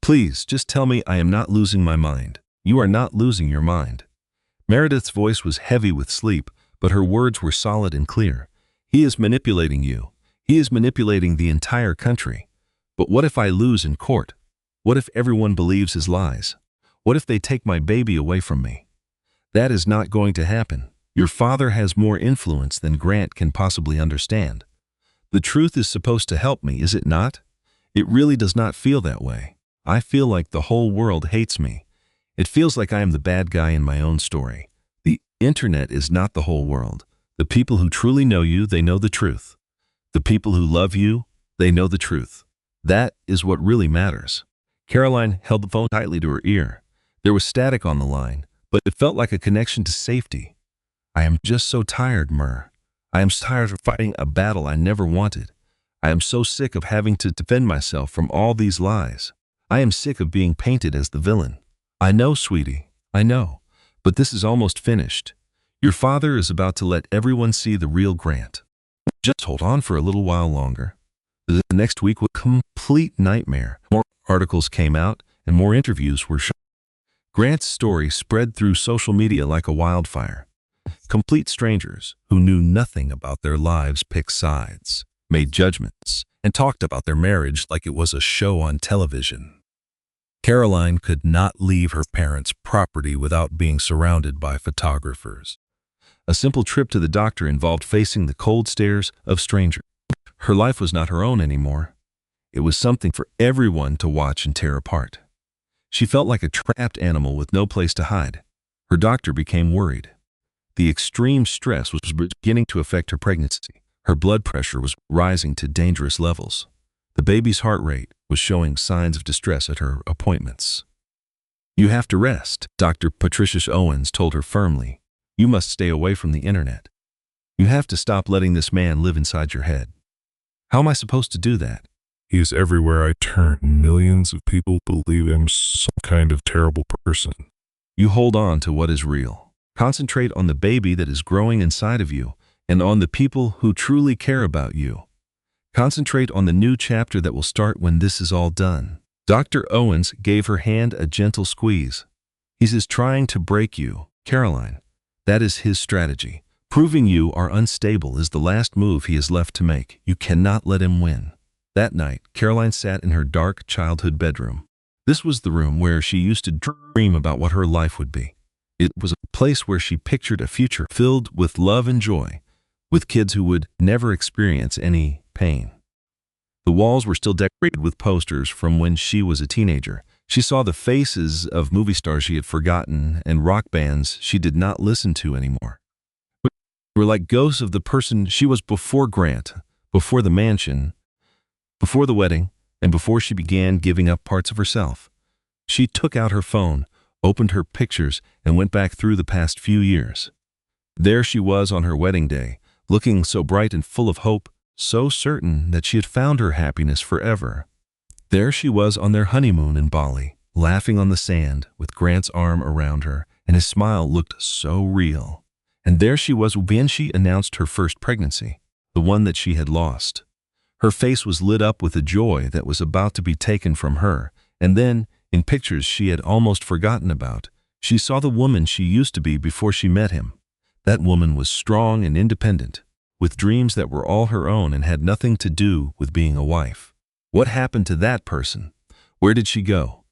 "Please, just tell me I am not losing my mind. You are not losing your mind." Meredith's voice was heavy with sleep, but her words were solid and clear. "He is manipulating you. He is manipulating the entire country. But what if I lose in court? What if everyone believes his lies? What if they take my baby away from me? That is not going to happen. Your father has more influence than Grant can possibly understand. The truth is supposed to help me, is it not? It really does not feel that way. I feel like the whole world hates me. It feels like I am the bad guy in my own story. The internet is not the whole world. The people who truly know you, they know the truth. The people who love you, they know the truth. That is what really matters." Caroline held the phone tightly to her ear. There was static on the line, but it felt like a connection to safety. "I am just so tired, Mur. I am tired of fighting a battle I never wanted. I am so sick of having to defend myself from all these lies. I am sick of being painted as the villain. I know, sweetie, I know, but this is almost finished. Your father is about to let everyone see the real Grant. Just hold on for a little while longer." The next week was a complete nightmare. More articles came out and more interviews were shown. Grant's story spread through social media like a wildfire. Complete strangers who knew nothing about their lives picked sides, made judgments, and talked about their marriage like it was a show on television. Caroline could not leave her parents' property without being surrounded by photographers. A simple trip to the doctor involved facing the cold stares of strangers. Her life was not her own anymore. It was something for everyone to watch and tear apart. She felt like a trapped animal with no place to hide. Her doctor became worried. The extreme stress was beginning to affect her pregnancy. Her blood pressure was rising to dangerous levels. The baby's heart rate was showing signs of distress at her appointments. "You have to rest," Dr. Patricia Owens told her firmly. "You must stay away from the internet. You have to stop letting this man live inside your head." "How am I supposed to do that?"
He is everywhere I turn. Millions of people believe I'm some kind of terrible person.
"You hold on to what is real. Concentrate on the baby that is growing inside of you and on the people who truly care about you. Concentrate on the new chapter that will start when this is all done." Dr. Owens gave her hand a gentle squeeze. "He is trying to break you, Caroline. That is his strategy. Proving you are unstable is the last move he is left to make. You cannot let him win." That night, Caroline sat in her dark childhood bedroom. This was the room where she used to dream about what her life would be. It was a place where she pictured a future filled with love and joy, with kids who would never experience any pain. The walls were still decorated with posters from when she was a teenager. She saw the faces of movie stars she had forgotten and rock bands she did not listen to anymore. They were like ghosts of the person she was before Grant, before the mansion, before the wedding, and before she began giving up parts of herself. She took out her phone, opened her pictures, and went back through the past few years. There she was on her wedding day, looking so bright and full of hope, so certain that she had found her happiness forever. There she was on their honeymoon in Bali, laughing on the sand, with Grant's arm around her, and his smile looked so real. And there she was when she announced her first pregnancy, the one that she had lost. Her face was lit up with a joy that was about to be taken from her, and then, in pictures she had almost forgotten about, she saw the woman she used to be before she met him. That woman was strong and independent, with dreams that were all her own and had nothing to do with being a wife. What happened to that person? Where did she go?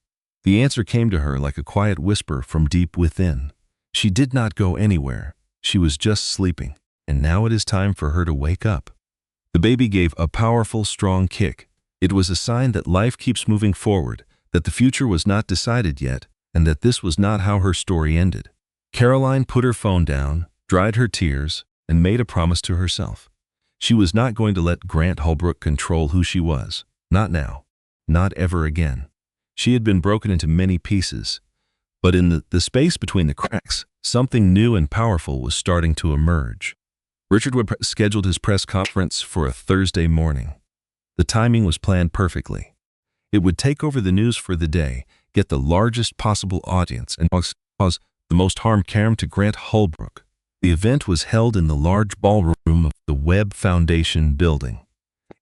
The answer came to her like a quiet whisper from deep within. She did not go anywhere. She was just sleeping, and now it is time for her to wake up. The baby gave a powerful, strong kick. It was a sign that life keeps moving forward, that the future was not decided yet, and that this was not how her story ended. Caroline put her phone down, dried her tears, and made a promise to herself. She was not going to let Grant Holbrook control who she was. Not now. Not ever again. She had been broken into many pieces, but in the space between the cracks, something new and powerful was starting to emerge. Richard Webb scheduled his press conference for a Thursday morning. The timing was planned perfectly. It would take over the news for the day, get the largest possible audience, and cause the most harm to Grant Holbrook. The event was held in the large ballroom of the Webb Foundation building.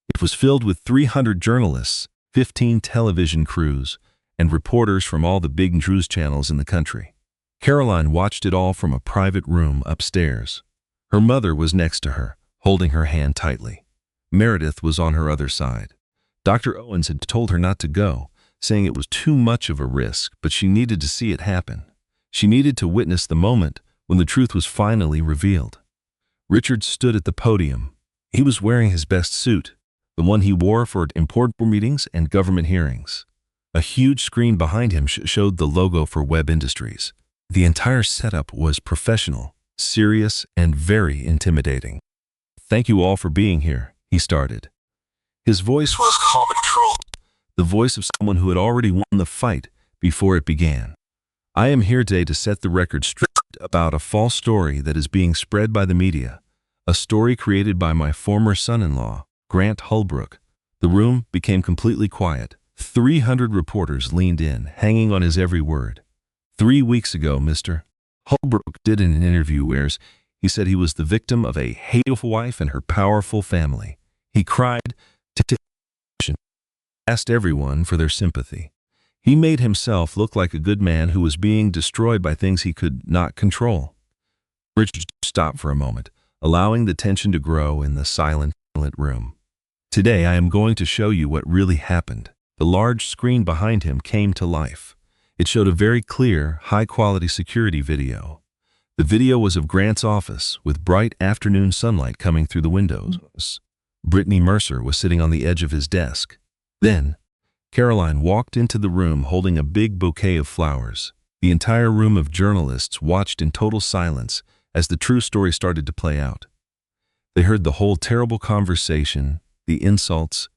It was filled with 300 journalists, 15 television crews, and reporters from all the big news channels in the country. Caroline watched it all from a private room upstairs. Her mother was next to her, holding her hand tightly. Meredith was on her other side. Dr. Owens had told her not to go, saying it was too much of a risk, but she needed to see it happen. She needed to witness the moment when the truth was finally revealed. Richard stood at the podium. He was wearing his best suit, the one he wore for important meetings and government hearings. A huge screen behind him showed the logo for Webb Industries. The entire setup was professional, serious, and very intimidating. "Thank you all for being here," he started. His voice was calm and controlled, the voice of someone who had already won the fight before it began. "I am here today to set the record straight about a false story that is being spread by the media, a story created by my former son-in-law, Grant Holbrook." The room became completely quiet. 300 reporters leaned in, hanging on his every word. 3 weeks ago, Mr. Holbrook did in an interview where he said he was the victim of a hateful wife and her powerful family. He cried to asked everyone for their sympathy. He made himself look like a good man who was being destroyed by things he could not control. Richard stopped for a moment, allowing the tension to grow in the silent room. "Today I am going to show you what really happened." The large screen behind him came to life. It showed a very clear, high-quality security video. The video was of Grant's office, with bright afternoon sunlight coming through the windows. Brittany Mercer was sitting on the edge of his desk. Then, Caroline walked into the room holding a big bouquet of flowers. The entire room of journalists watched in total silence as the true story started to play out. They heard the whole terrible conversation, the insults,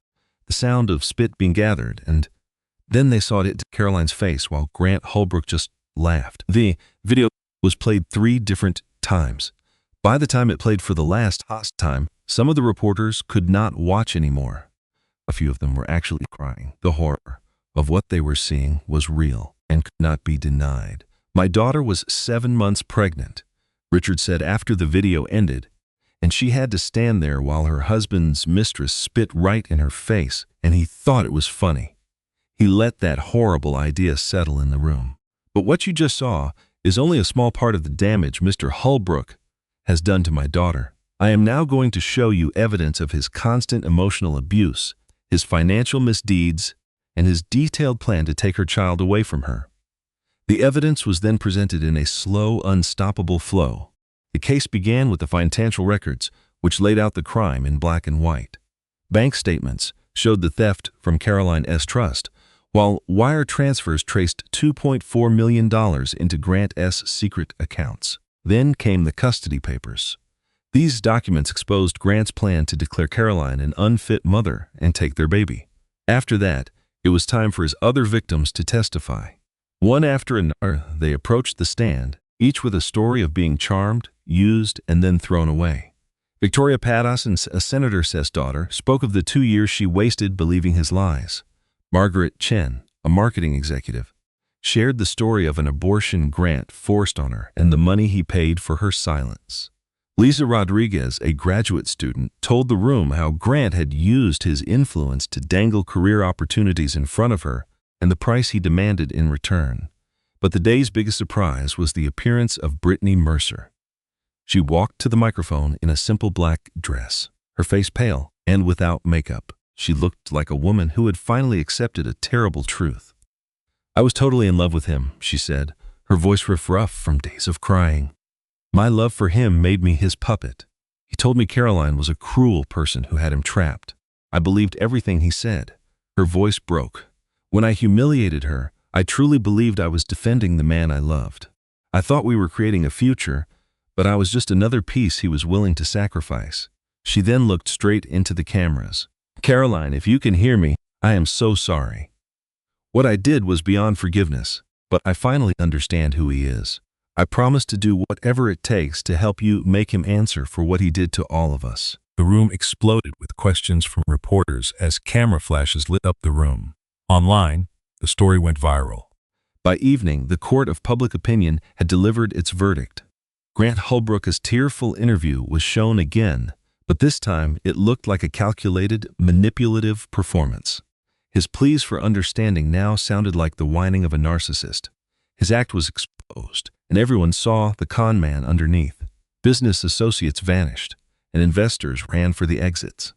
the sound of spit being gathered, and then they saw it hit Caroline's face while Grant Holbrook just laughed. The video was played 3 different times. By the time it played for the last time, some of the reporters could not watch anymore. A few of them were actually crying. The horror of what they were seeing was real and could not be denied. "My daughter was 7 months pregnant," Richard said after the video ended, "and she had to stand there while her husband's mistress spit right in her face, and he thought it was funny." He let that horrible idea settle in the room. "But what you just saw is only a small part of the damage Mr. Holbrook has done to my daughter. I am now going to show you evidence of his constant emotional abuse, his financial misdeeds, and his detailed plan to take her child away from her." The evidence was then presented in a slow, unstoppable flow. The case began with the financial records, which laid out the crime in black and white. Bank statements showed the theft from Caroline S. Trust, while wire transfers traced $2.4 million into Grant S. secret accounts. Then came the custody papers. These documents exposed Grant's plan to declare Caroline an unfit mother and take their baby. After that, it was time for his other victims to testify. One after another, they approached the stand, each with a story of being charmed, used, and then thrown away. Victoria Patterson, a senator's daughter, spoke of the 2 years she wasted believing his lies. Margaret Chen, a marketing executive, shared the story of an abortion Grant forced on her and the money he paid for her silence. Lisa Rodriguez, a graduate student, told the room how Grant had used his influence to dangle career opportunities in front of her and the price he demanded in return. But the day's biggest surprise was the appearance of Brittany Mercer. She walked to the microphone in a simple black dress, her face pale and without makeup. She looked like a woman who had finally accepted a terrible truth. "I was totally in love with him," she said, her voice rough from days of crying. "My love for him made me his puppet. He told me Caroline was a cruel person who had him trapped. I believed everything he said." Her voice broke. "When I humiliated her, I truly believed I was defending the man I loved. I thought we were creating a future, but I was just another piece he was willing to sacrifice." She then looked straight into the cameras. "Caroline, if you can hear me, I am so sorry." What I did was beyond forgiveness, but I finally understand who he is. I promise to do whatever it takes to help you make him answer for what he did to all of us."
The room exploded with questions from reporters as camera flashes lit up the room. Online, the story went viral.
By evening, the court of public opinion had delivered its verdict. Grant Holbrook's tearful interview was shown again, but this time it looked like a calculated, manipulative performance. His pleas for understanding now sounded like the whining of a narcissist. His act was exposed, and everyone saw the con man underneath. Business associates vanished, and investors ran for the exits.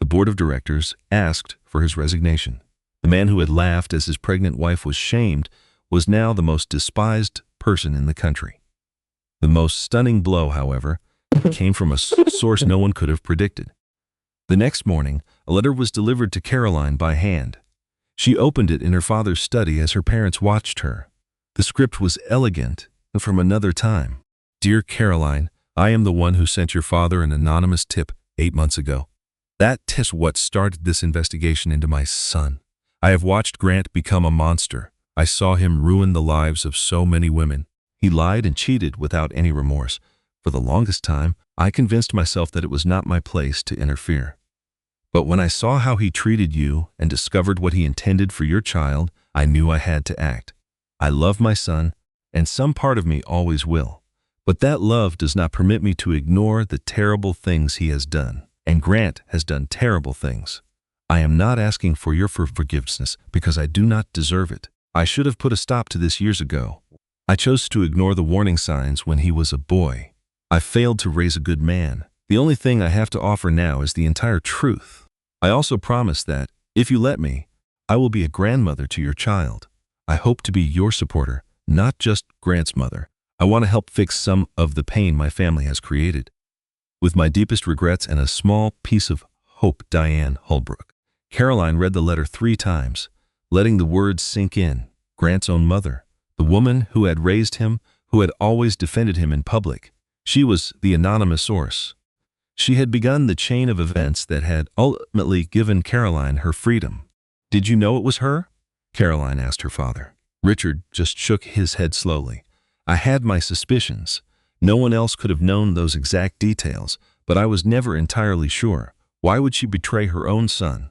The board of directors asked for his resignation. The man who had laughed as his pregnant wife was shamed was now the most despised person in the country. The most stunning blow, however, came from a source no one could have predicted. The next morning, a letter was delivered to Caroline by hand. She opened it in her father's study as her parents watched her. The script was elegant and from another time. "Dear Caroline, I am the one who sent your father an anonymous tip 8 months ago. That is what started this investigation into my son. I have watched Grant become a monster. I saw him ruin the lives of so many women. He lied and cheated without any remorse. For the longest time, I convinced myself that it was not my place to interfere. But when I saw how he treated you and discovered what he intended for your child, I knew I had to act. I love my son, and some part of me always will. But that love does not permit me to ignore the terrible things he has done. And Grant has done terrible things. I am not asking for your forgiveness because I do not deserve it. I should have put a stop to this years ago. I chose to ignore the warning signs when he was a boy. I failed to raise a good man. The only thing I have to offer now is the entire truth. I also promise that, if you let me, I will be a grandmother to your child. I hope to be your supporter, not just Grant's mother. I want to help fix some of the pain my family has created. With my deepest regrets and a small piece of hope, Diane Holbrook." Caroline read the letter 3 times, letting the words sink in. Grant's own mother, the woman who had raised him, who had always defended him in public. She was the anonymous source. She had begun the chain of events that had ultimately given Caroline her freedom. "Did you know it was her?" Caroline asked her father. Richard just shook his head slowly. "I had my suspicions. No one else could have known those exact details, but I was never entirely sure. Why would she betray her own son?"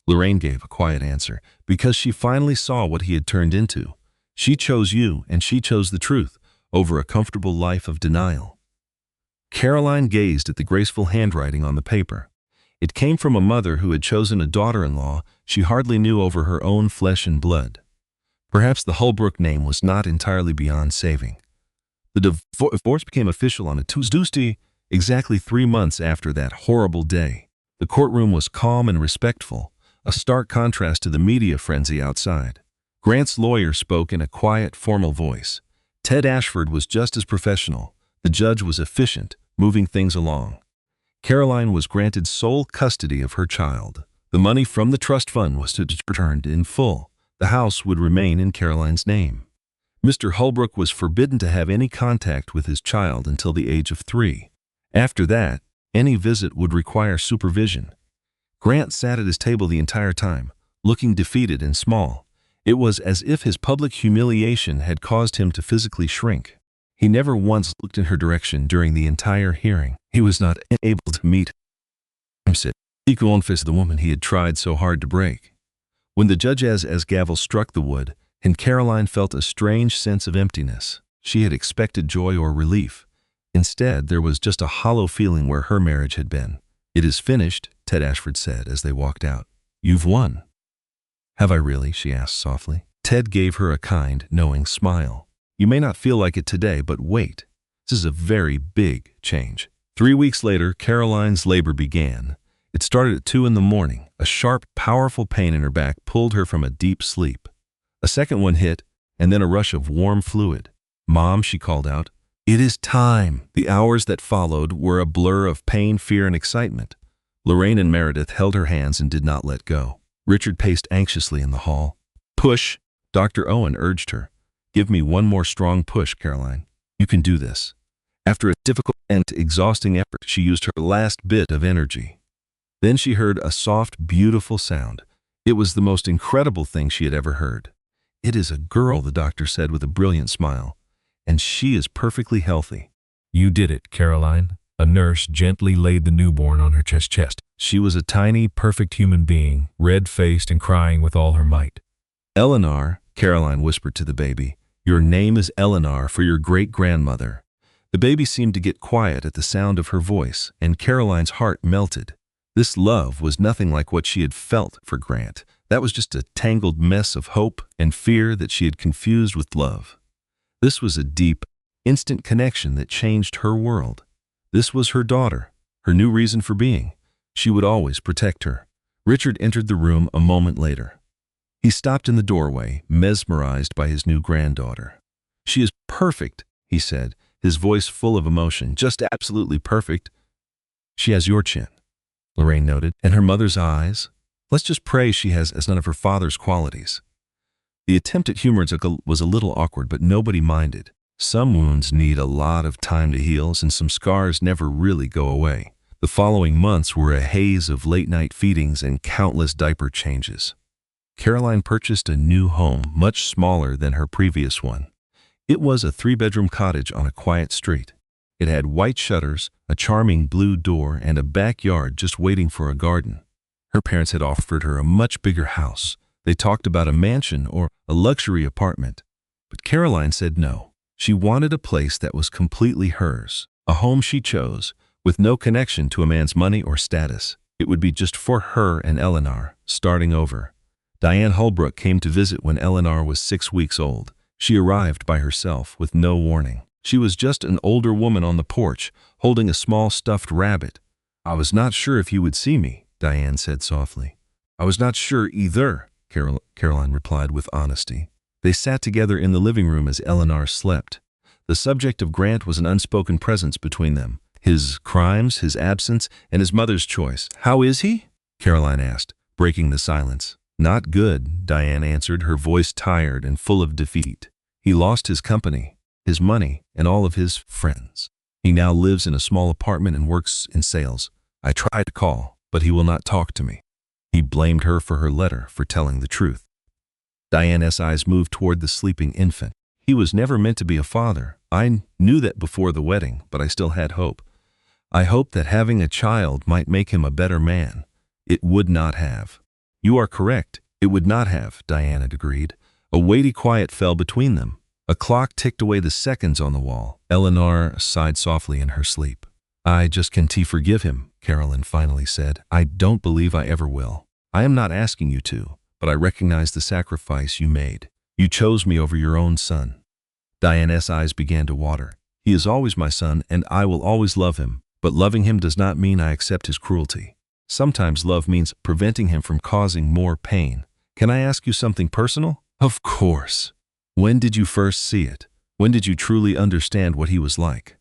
Lorraine gave a quiet answer. "Because she finally saw what he had turned into. She chose you, and she chose the truth over a comfortable life of denial." Caroline gazed at the graceful handwriting on the paper. It came from a mother who had chosen a daughter-in-law she hardly knew over her own flesh and blood. Perhaps the Holbrook name was not entirely beyond saving. The divorce became official on a Tuesday, exactly 3 months after that horrible day. The courtroom was calm and respectful, a stark contrast to the media frenzy outside. Grant's lawyer spoke in a quiet, formal voice. Ted Ashford was just as professional. The judge was efficient, moving things along. Caroline was granted sole custody of her child. The money from the trust fund was to be returned in full. The house would remain in Caroline's name. Mr. Holbrook was forbidden to have any contact with his child until the age of 3. After that, any visit would require supervision. Grant sat at his table the entire time, looking defeated and small. It was as if his public humiliation had caused him to physically shrink. He never once looked in her direction during the entire hearing. He was not able to meet the equal face of the woman he had tried so hard to break. When the judge's gavel struck the wood, and Caroline felt a strange sense of emptiness. She had expected joy or relief. Instead, there was just a hollow feeling where her marriage had been. "It is finished," Ted Ashford said as they walked out. "You've won." "Have I really?" she asked softly. Ted gave her a kind, knowing smile. "You may not feel like it today, but wait. This is a very big change." 3 weeks later, Caroline's labor began. It started at 2 in the morning. A sharp, powerful pain in her back pulled her from a deep sleep. A second one hit, and then a rush of warm fluid. "Mom," she called out, "it is time." The hours that followed were a blur of pain, fear, and excitement. Lorraine and Meredith held her hands and did not let go. Richard paced anxiously in the hall. "Push," Dr. Owen urged her. "Give me one more strong push, Caroline. You can do this." After a difficult and exhausting effort, she used her last bit of energy. Then she heard a soft, beautiful sound. It was the most incredible thing she had ever heard. "It is a girl," the doctor said with a brilliant smile, "and she is perfectly healthy."
"You did it, Caroline." A nurse gently laid the newborn on her chest. She was a tiny, perfect human being, red-faced and crying with all her might.
"Eleanor," Caroline whispered to the baby, "your name is Eleanor for your great-grandmother." The baby seemed to get quiet at the sound of her voice, and Caroline's heart melted. This love was nothing like what she had felt for Grant. That was just a tangled mess of hope and fear that she had confused with love. This was a deep, instant connection that changed her world. This was her daughter, her new reason for being. She would always protect her. Richard entered the room a moment later. He stopped in the doorway, mesmerized by his new granddaughter. "She is perfect," he said, his voice full of emotion, "just absolutely perfect." "She has your chin," Lorraine noted, "and her mother's eyes. Let's just pray she has none of her father's qualities." The attempt at humor was a little awkward, but nobody minded. Some wounds need a lot of time to heal, and some scars never really go away. The following months were a haze of late-night feedings and countless diaper changes. Caroline purchased a new home, much smaller than her previous one. It was a 3-bedroom cottage on a quiet street. It had white shutters, a charming blue door, and a backyard just waiting for a garden. Her parents had offered her a much bigger house. They talked about a mansion or a luxury apartment. But Caroline said no. She wanted a place that was completely hers, a home she chose, with no connection to a man's money or status. It would be just for her and Eleanor, starting over. Diane Holbrook came to visit when Eleanor was 6 weeks old. She arrived by herself with no warning. She was just an older woman on the porch, holding a small stuffed rabbit. "I was not sure if you would see me," Diane said softly. "I was not sure either," Caroline replied with honesty. They sat together in the living room as Eleanor slept. The subject of Grant was an unspoken presence between them. His crimes, his absence, and his mother's choice. "How is he?" Caroline asked, breaking the silence. "Not good," Diane answered, her voice tired and full of defeat. "He lost his company, his money, and all of his friends. He now lives in a small apartment and works in sales. I tried to call, but he will not talk to me." He blamed her for her letter, for telling the truth. Diane's eyes moved toward the sleeping infant. "He was never meant to be a father. I knew that before the wedding, but I still had hope. I hoped that having a child might make him a better man. It would not have." "You are correct. It would not have," Diane agreed. A weighty quiet fell between them. A clock ticked away the seconds on the wall. Eleanor sighed softly in her sleep. "I just can't forgive him," Caroline finally said. "I don't believe I ever will. I am not asking you to, but I recognize the sacrifice you made. You chose me over your own son." Diane's eyes began to water. "He is always my son, and I will always love him. But loving him does not mean I accept his cruelty. Sometimes love means preventing him from causing more pain. Can I ask you something personal?" "Of course." "When did you first see it? When did you truly understand what he was like?"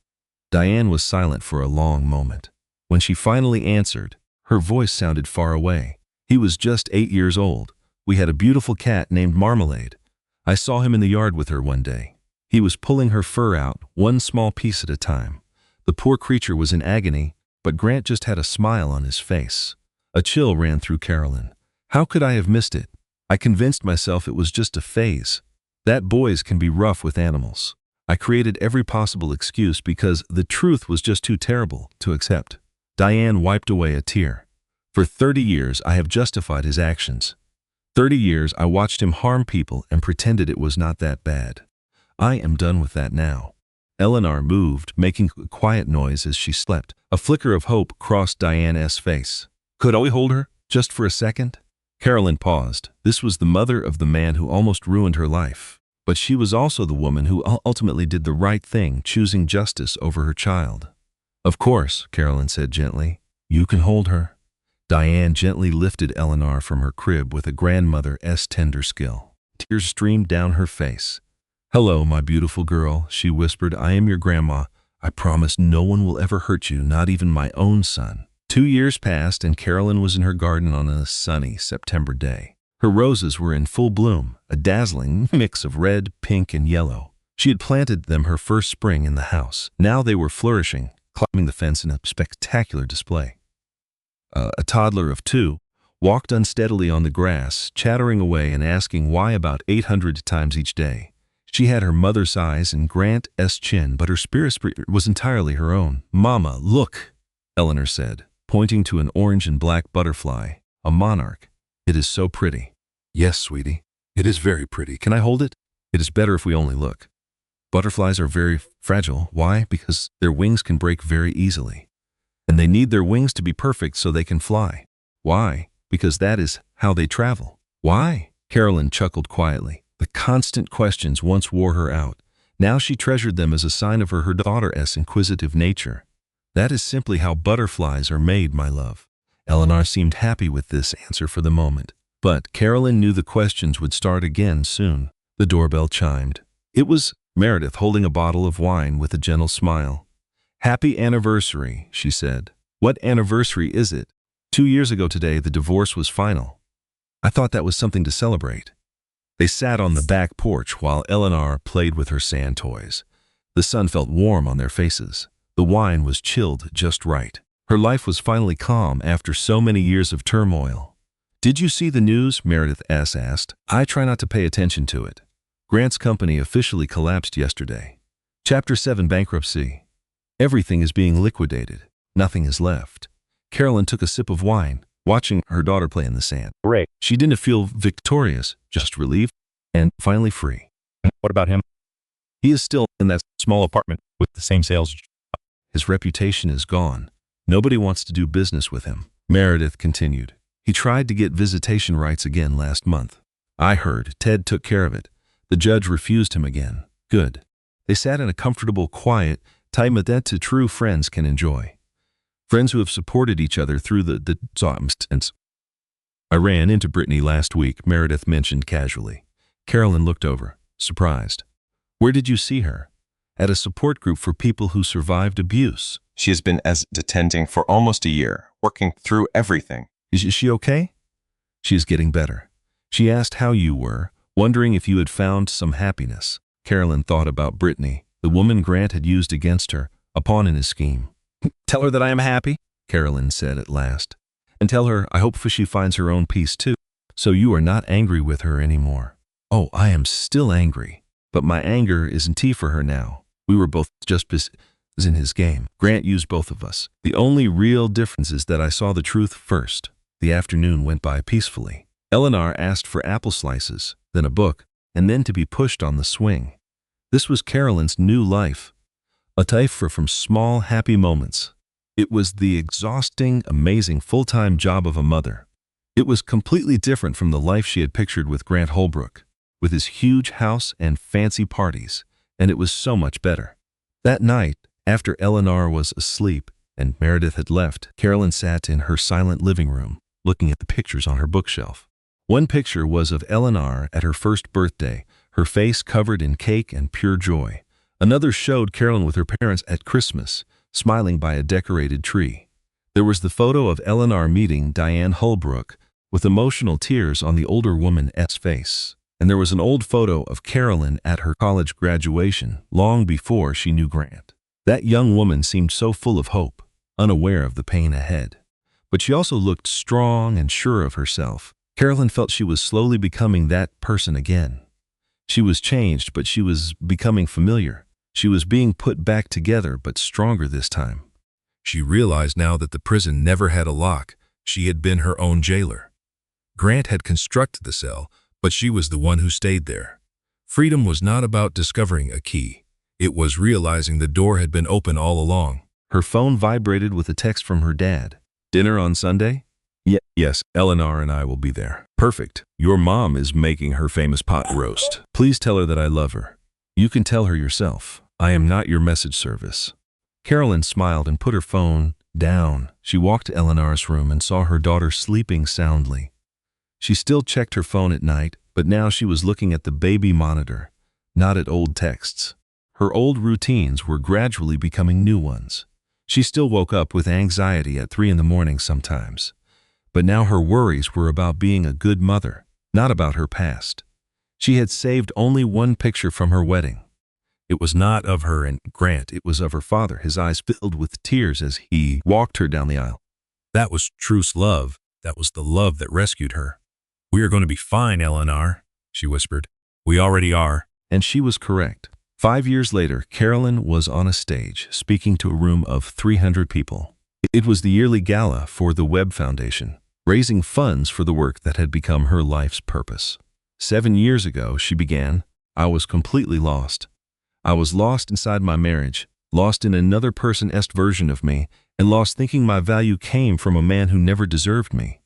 Diane was silent for a long moment. When she finally answered, her voice sounded far away. "He was just 8 years old. We had a beautiful cat named Marmalade. I saw him in the yard with her one day. He was pulling her fur out, one small piece at a time. The poor creature was in agony, but Grant just had a smile on his face." A chill ran through Caroline. "How could I have missed it? I convinced myself it was just a phase. That boys can be rough with animals. I created every possible excuse because the truth was just too terrible to accept." Diane wiped away a tear. "For 30 years I have justified his actions. 30 years I watched him harm people and pretended it was not that bad. I am done with that now." Eleanor moved, making a quiet noise as she slept. A flicker of hope crossed Diane's face. "Could I hold her, just for a second?" Caroline paused. This was the mother of the man who almost ruined her life. But she was also the woman who ultimately did the right thing, choosing justice over her child. "Of course," Caroline said gently. "You can hold her." Diane gently lifted Eleanor from her crib with a grandmother's tender skill. Tears streamed down her face. "Hello, my beautiful girl," she whispered. "I am your grandma. I promise no one will ever hurt you, not even my own son." 2 years passed, and Caroline was in her garden on a sunny September day. Her roses were in full bloom, a dazzling mix of red, pink, and yellow. She had planted them her first spring in the house. Now they were flourishing, climbing the fence in a spectacular display. A toddler of 2, walked unsteadily on the grass, chattering away and asking why about 800 times each day. She had her mother's eyes and Grant's chin, but her spirit was entirely her own. "Mama, look," Eleanor said, pointing to an orange and black butterfly, a monarch. "It is so pretty." "Yes, sweetie, it is very pretty. Can I hold it?" "It is better if we only look." Butterflies are very fragile. Why? Because their wings can break very easily. And they need their wings to be perfect so they can fly. Why? Because that is how they travel. Why? Carolyn chuckled quietly. The constant questions once wore her out. Now she treasured them as a sign of her daughter's inquisitive nature. "That is simply how butterflies are made, my love." Eleanor seemed happy with this answer for the moment. But Carolyn knew the questions would start again soon. The doorbell chimed. It was Meredith holding a bottle of wine with a gentle smile. "Happy anniversary," she said. "What anniversary is it?" 2 years ago today, the divorce was final. I thought that was something to celebrate." They sat on the back porch while Eleanor played with her sand toys. The sun felt warm on their faces. The wine was chilled just right. Her life was finally calm after so many years of turmoil. "Did you see the news?" Meredith asked. "I try not to pay attention to it. Grant's company officially collapsed yesterday. Chapter 7 bankruptcy. Everything is being liquidated. Nothing is left." Carolyn took a sip of wine, watching her daughter play in the sand.
Great.
She didn't feel victorious, just relieved and finally free.
What about him?
He is still in that
Small apartment with the same sales.
His reputation is gone. Nobody wants to do business with him. Meredith continued. He tried to get visitation rights again last month. I heard Ted took care of it. The judge refused him again. Good. They sat in a comfortable, quiet time that true friends can enjoy. Friends who have supported each other through the times. "I ran into Brittany last week," Meredith mentioned casually. Carolyn looked over, surprised. "Where did you see her?" "At a support group for people who survived abuse."
She has been as detenting for almost a year, working through everything.
Is she okay?" "She is getting better. She asked how you were, wondering if you had found some happiness." Carolyn thought about Brittany, the woman Grant had used against her, a pawn in his scheme. "Tell her that I am happy," Carolyn said at last. "And tell her I hope she finds her own peace too." "So you are not angry with her anymore?" "Oh, I am still angry. But my anger isn't tea for her now. We were both just in his game. Grant used both of us. The only real difference is that I saw the truth first." The afternoon went by peacefully. Eleanor asked for apple slices, then a book, and then to be pushed on the swing. This was Carolyn's new life. A life from small, happy moments. It was the exhausting, amazing full-time job of a mother. It was completely different from the life she had pictured with Grant Holbrook, with his huge house and fancy parties, and it was so much better. That night, after Eleanor was asleep and Meredith had left, Carolyn sat in her silent living room, looking at the pictures on her bookshelf. One picture was of Eleanor at her first birthday, her face covered in cake and pure joy. Another showed Carolyn with her parents at Christmas, smiling by a decorated tree. There was the photo of Eleanor meeting Diane Holbrook, with emotional tears on the older woman's face. And there was an old photo of Carolyn at her college graduation, long before she knew Grant. That young woman seemed so full of hope, unaware of the pain ahead. But she also looked strong and sure of herself. Carolyn felt she was slowly becoming that person again. She was changed, but she was becoming familiar. She was being put back together, but stronger this time. She realized now that the prison never had a lock. She had been her own jailer. Grant had constructed the cell, but she was the one who stayed there. Freedom was not about discovering a key. It was realizing the door had been open all along. Her phone vibrated with a text from her dad. "Dinner on Sunday?" Yes, Eleanor and I will be there." "Perfect. Your mom is making her famous pot roast. Please tell her that I love her." "You can tell her yourself. I am not your message service." Carolyn smiled and put her phone down. She walked to Eleanor's room and saw her daughter sleeping soundly. She still checked her phone at night, but now she was looking at the baby monitor, not at old texts. Her old routines were gradually becoming new ones. She still woke up with anxiety at 3 in the morning sometimes. But now her worries were about being a good mother, not about her past. She had saved only one picture from her wedding. It was not of her and Grant, it was of her father, his eyes filled with tears as he walked her down the aisle. That was true love.
That was the love that rescued her. "We are going to be fine, Eleanor," she whispered. "We already are."
And she was correct. 5 years later, Carolyn was on a stage speaking to a room of 300 people. It was the yearly gala for the Webb Foundation, raising funds for the work that had become her life's purpose. 7 years ago, she began, I was completely lost. I was lost inside my marriage, lost in another person's version of me, and lost thinking my value came from a man who never deserved me.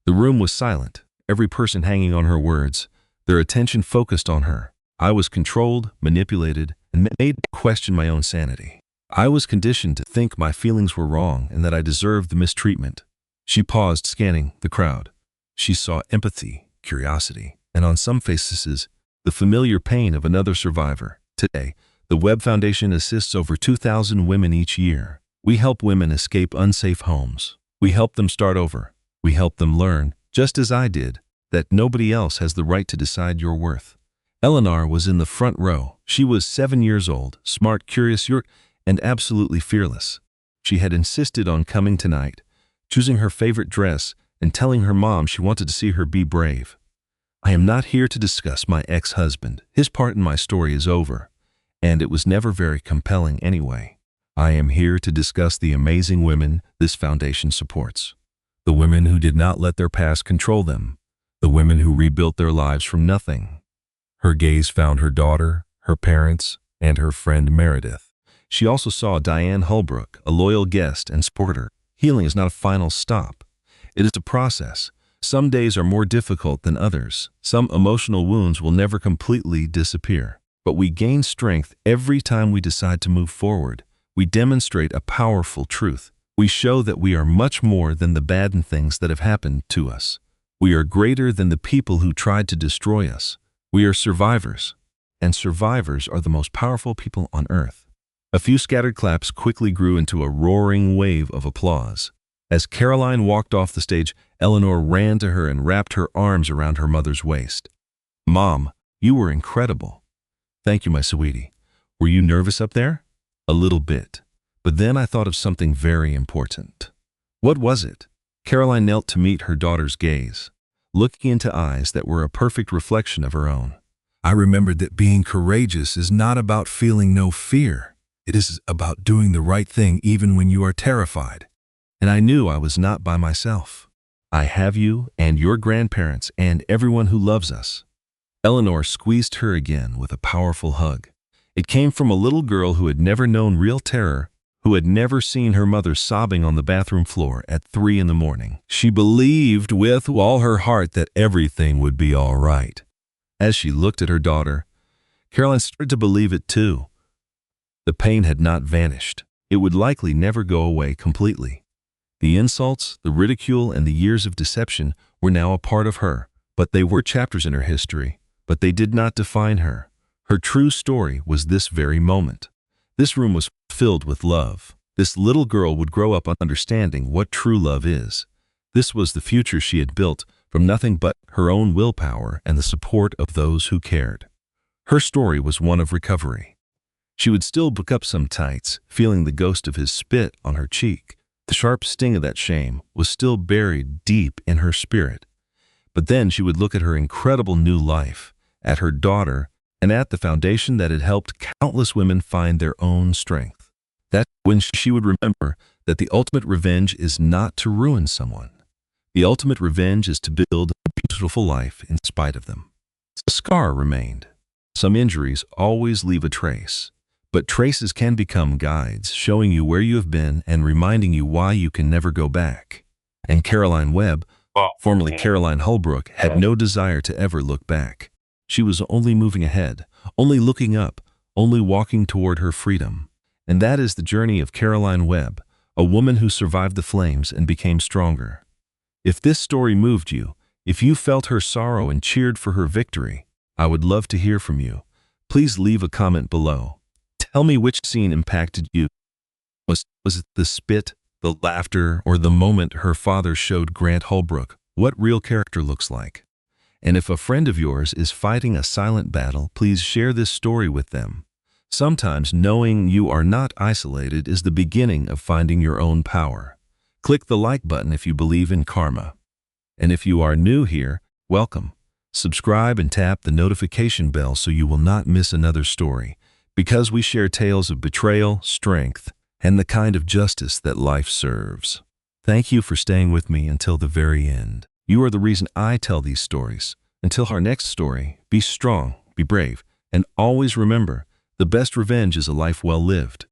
The room was silent, every person hanging on her words, their attention focused on her. I was controlled, manipulated, and made to question my own sanity. I was conditioned to think my feelings were wrong and that I deserved the mistreatment. She paused, scanning the crowd. She saw empathy, curiosity, and on some faces, the familiar pain of another survivor. Today, the Webb Foundation assists over 2,000 women each year. We help women escape unsafe homes. We help them start over. We help them learn, just as I did, that nobody else has the right to decide your worth. Eleanor was in the front row. She was 7 years old, smart, curious, and absolutely fearless. She had insisted on coming tonight, choosing her favorite dress and telling her mom she wanted to see her be brave. I am not here to discuss my ex-husband. His part in my story is over, and it was never very compelling anyway. I am here to discuss the amazing women this foundation supports. The women who did not let their past control them. The women who rebuilt their lives from nothing. Her gaze found her daughter, her parents, and her friend Meredith. She also saw Diane Holbrook, a loyal guest and supporter. Healing is not a final stop. It is a process. Some days are more difficult than others. Some emotional wounds will never completely disappear. But we gain strength every time we decide to move forward. We demonstrate a powerful truth. We show that we are much more than the bad things that have happened to us. We are greater than the people who tried to destroy us. We are survivors, and survivors are the most powerful people on earth. A few scattered claps quickly grew into a roaring wave of applause. As Caroline walked off the stage, Eleanor ran to her and wrapped her arms around her mother's waist. "Mom, you were incredible." "Thank you, my sweetie. Were you nervous up there?" "A little bit. But then I thought of something very important." "What was it?" Caroline knelt to meet her daughter's gaze, looking into eyes that were a perfect reflection of her own. "I remembered that being courageous is not about feeling no fear. It is about doing the right thing even when you are terrified. And I knew I was not by myself. I have you and your grandparents and everyone who loves us." Eleanor squeezed her again with a powerful hug. It came from a little girl who had never known real terror, who had never seen her mother sobbing on the bathroom floor at 3 in the morning. She believed with all her heart that everything would be all right. As she looked at her daughter, Caroline started to believe it too. The pain had not vanished. It would likely never go away completely. The insults, the ridicule, and the years of deception were now a part of her, but they were chapters in her history, but they did not define her. Her true story was this very moment. This room was filled with love. This little girl would grow up understanding what true love is. This was the future she had built from nothing but her own willpower and the support of those who cared. Her story was one of recovery. She would still book up some tights, feeling the ghost of his spit on her cheek. The sharp sting of that shame was still buried deep in her spirit. But then she would look at her incredible new life, at her daughter, and at the foundation that had helped countless women find their own strength. That's when she would remember that the ultimate revenge is not to ruin someone. The ultimate revenge is to build a beautiful life in spite of them. A scar remained. Some injuries always leave a trace. But traces can become guides, showing you where you have been and reminding you why you can never go back. And Caroline Webb, formerly Caroline Holbrook, had no desire to ever look back. She was only moving ahead, only looking up, only walking toward her freedom. And that is the journey of Caroline Webb, a woman who survived the flames and became stronger. If this story moved you, if you felt her sorrow and cheered for her victory, I would love to hear from you. Please leave a comment below. Tell me which scene impacted you. Was it the spit, the laughter, or the moment her father showed Grant Holbrook what real character looks like? And if a friend of yours is fighting a silent battle, please share this story with them. Sometimes knowing you are not isolated is the beginning of finding your own power. Click the like button if you believe in karma. And if you are new here, welcome. Subscribe and tap the notification bell so you will not miss another story, because we share tales of betrayal, strength, and the kind of justice that life serves. Thank you for staying with me until the very end. You are the reason I tell these stories. Until our next story, be strong, be brave, and always remember, the best revenge is a life well lived.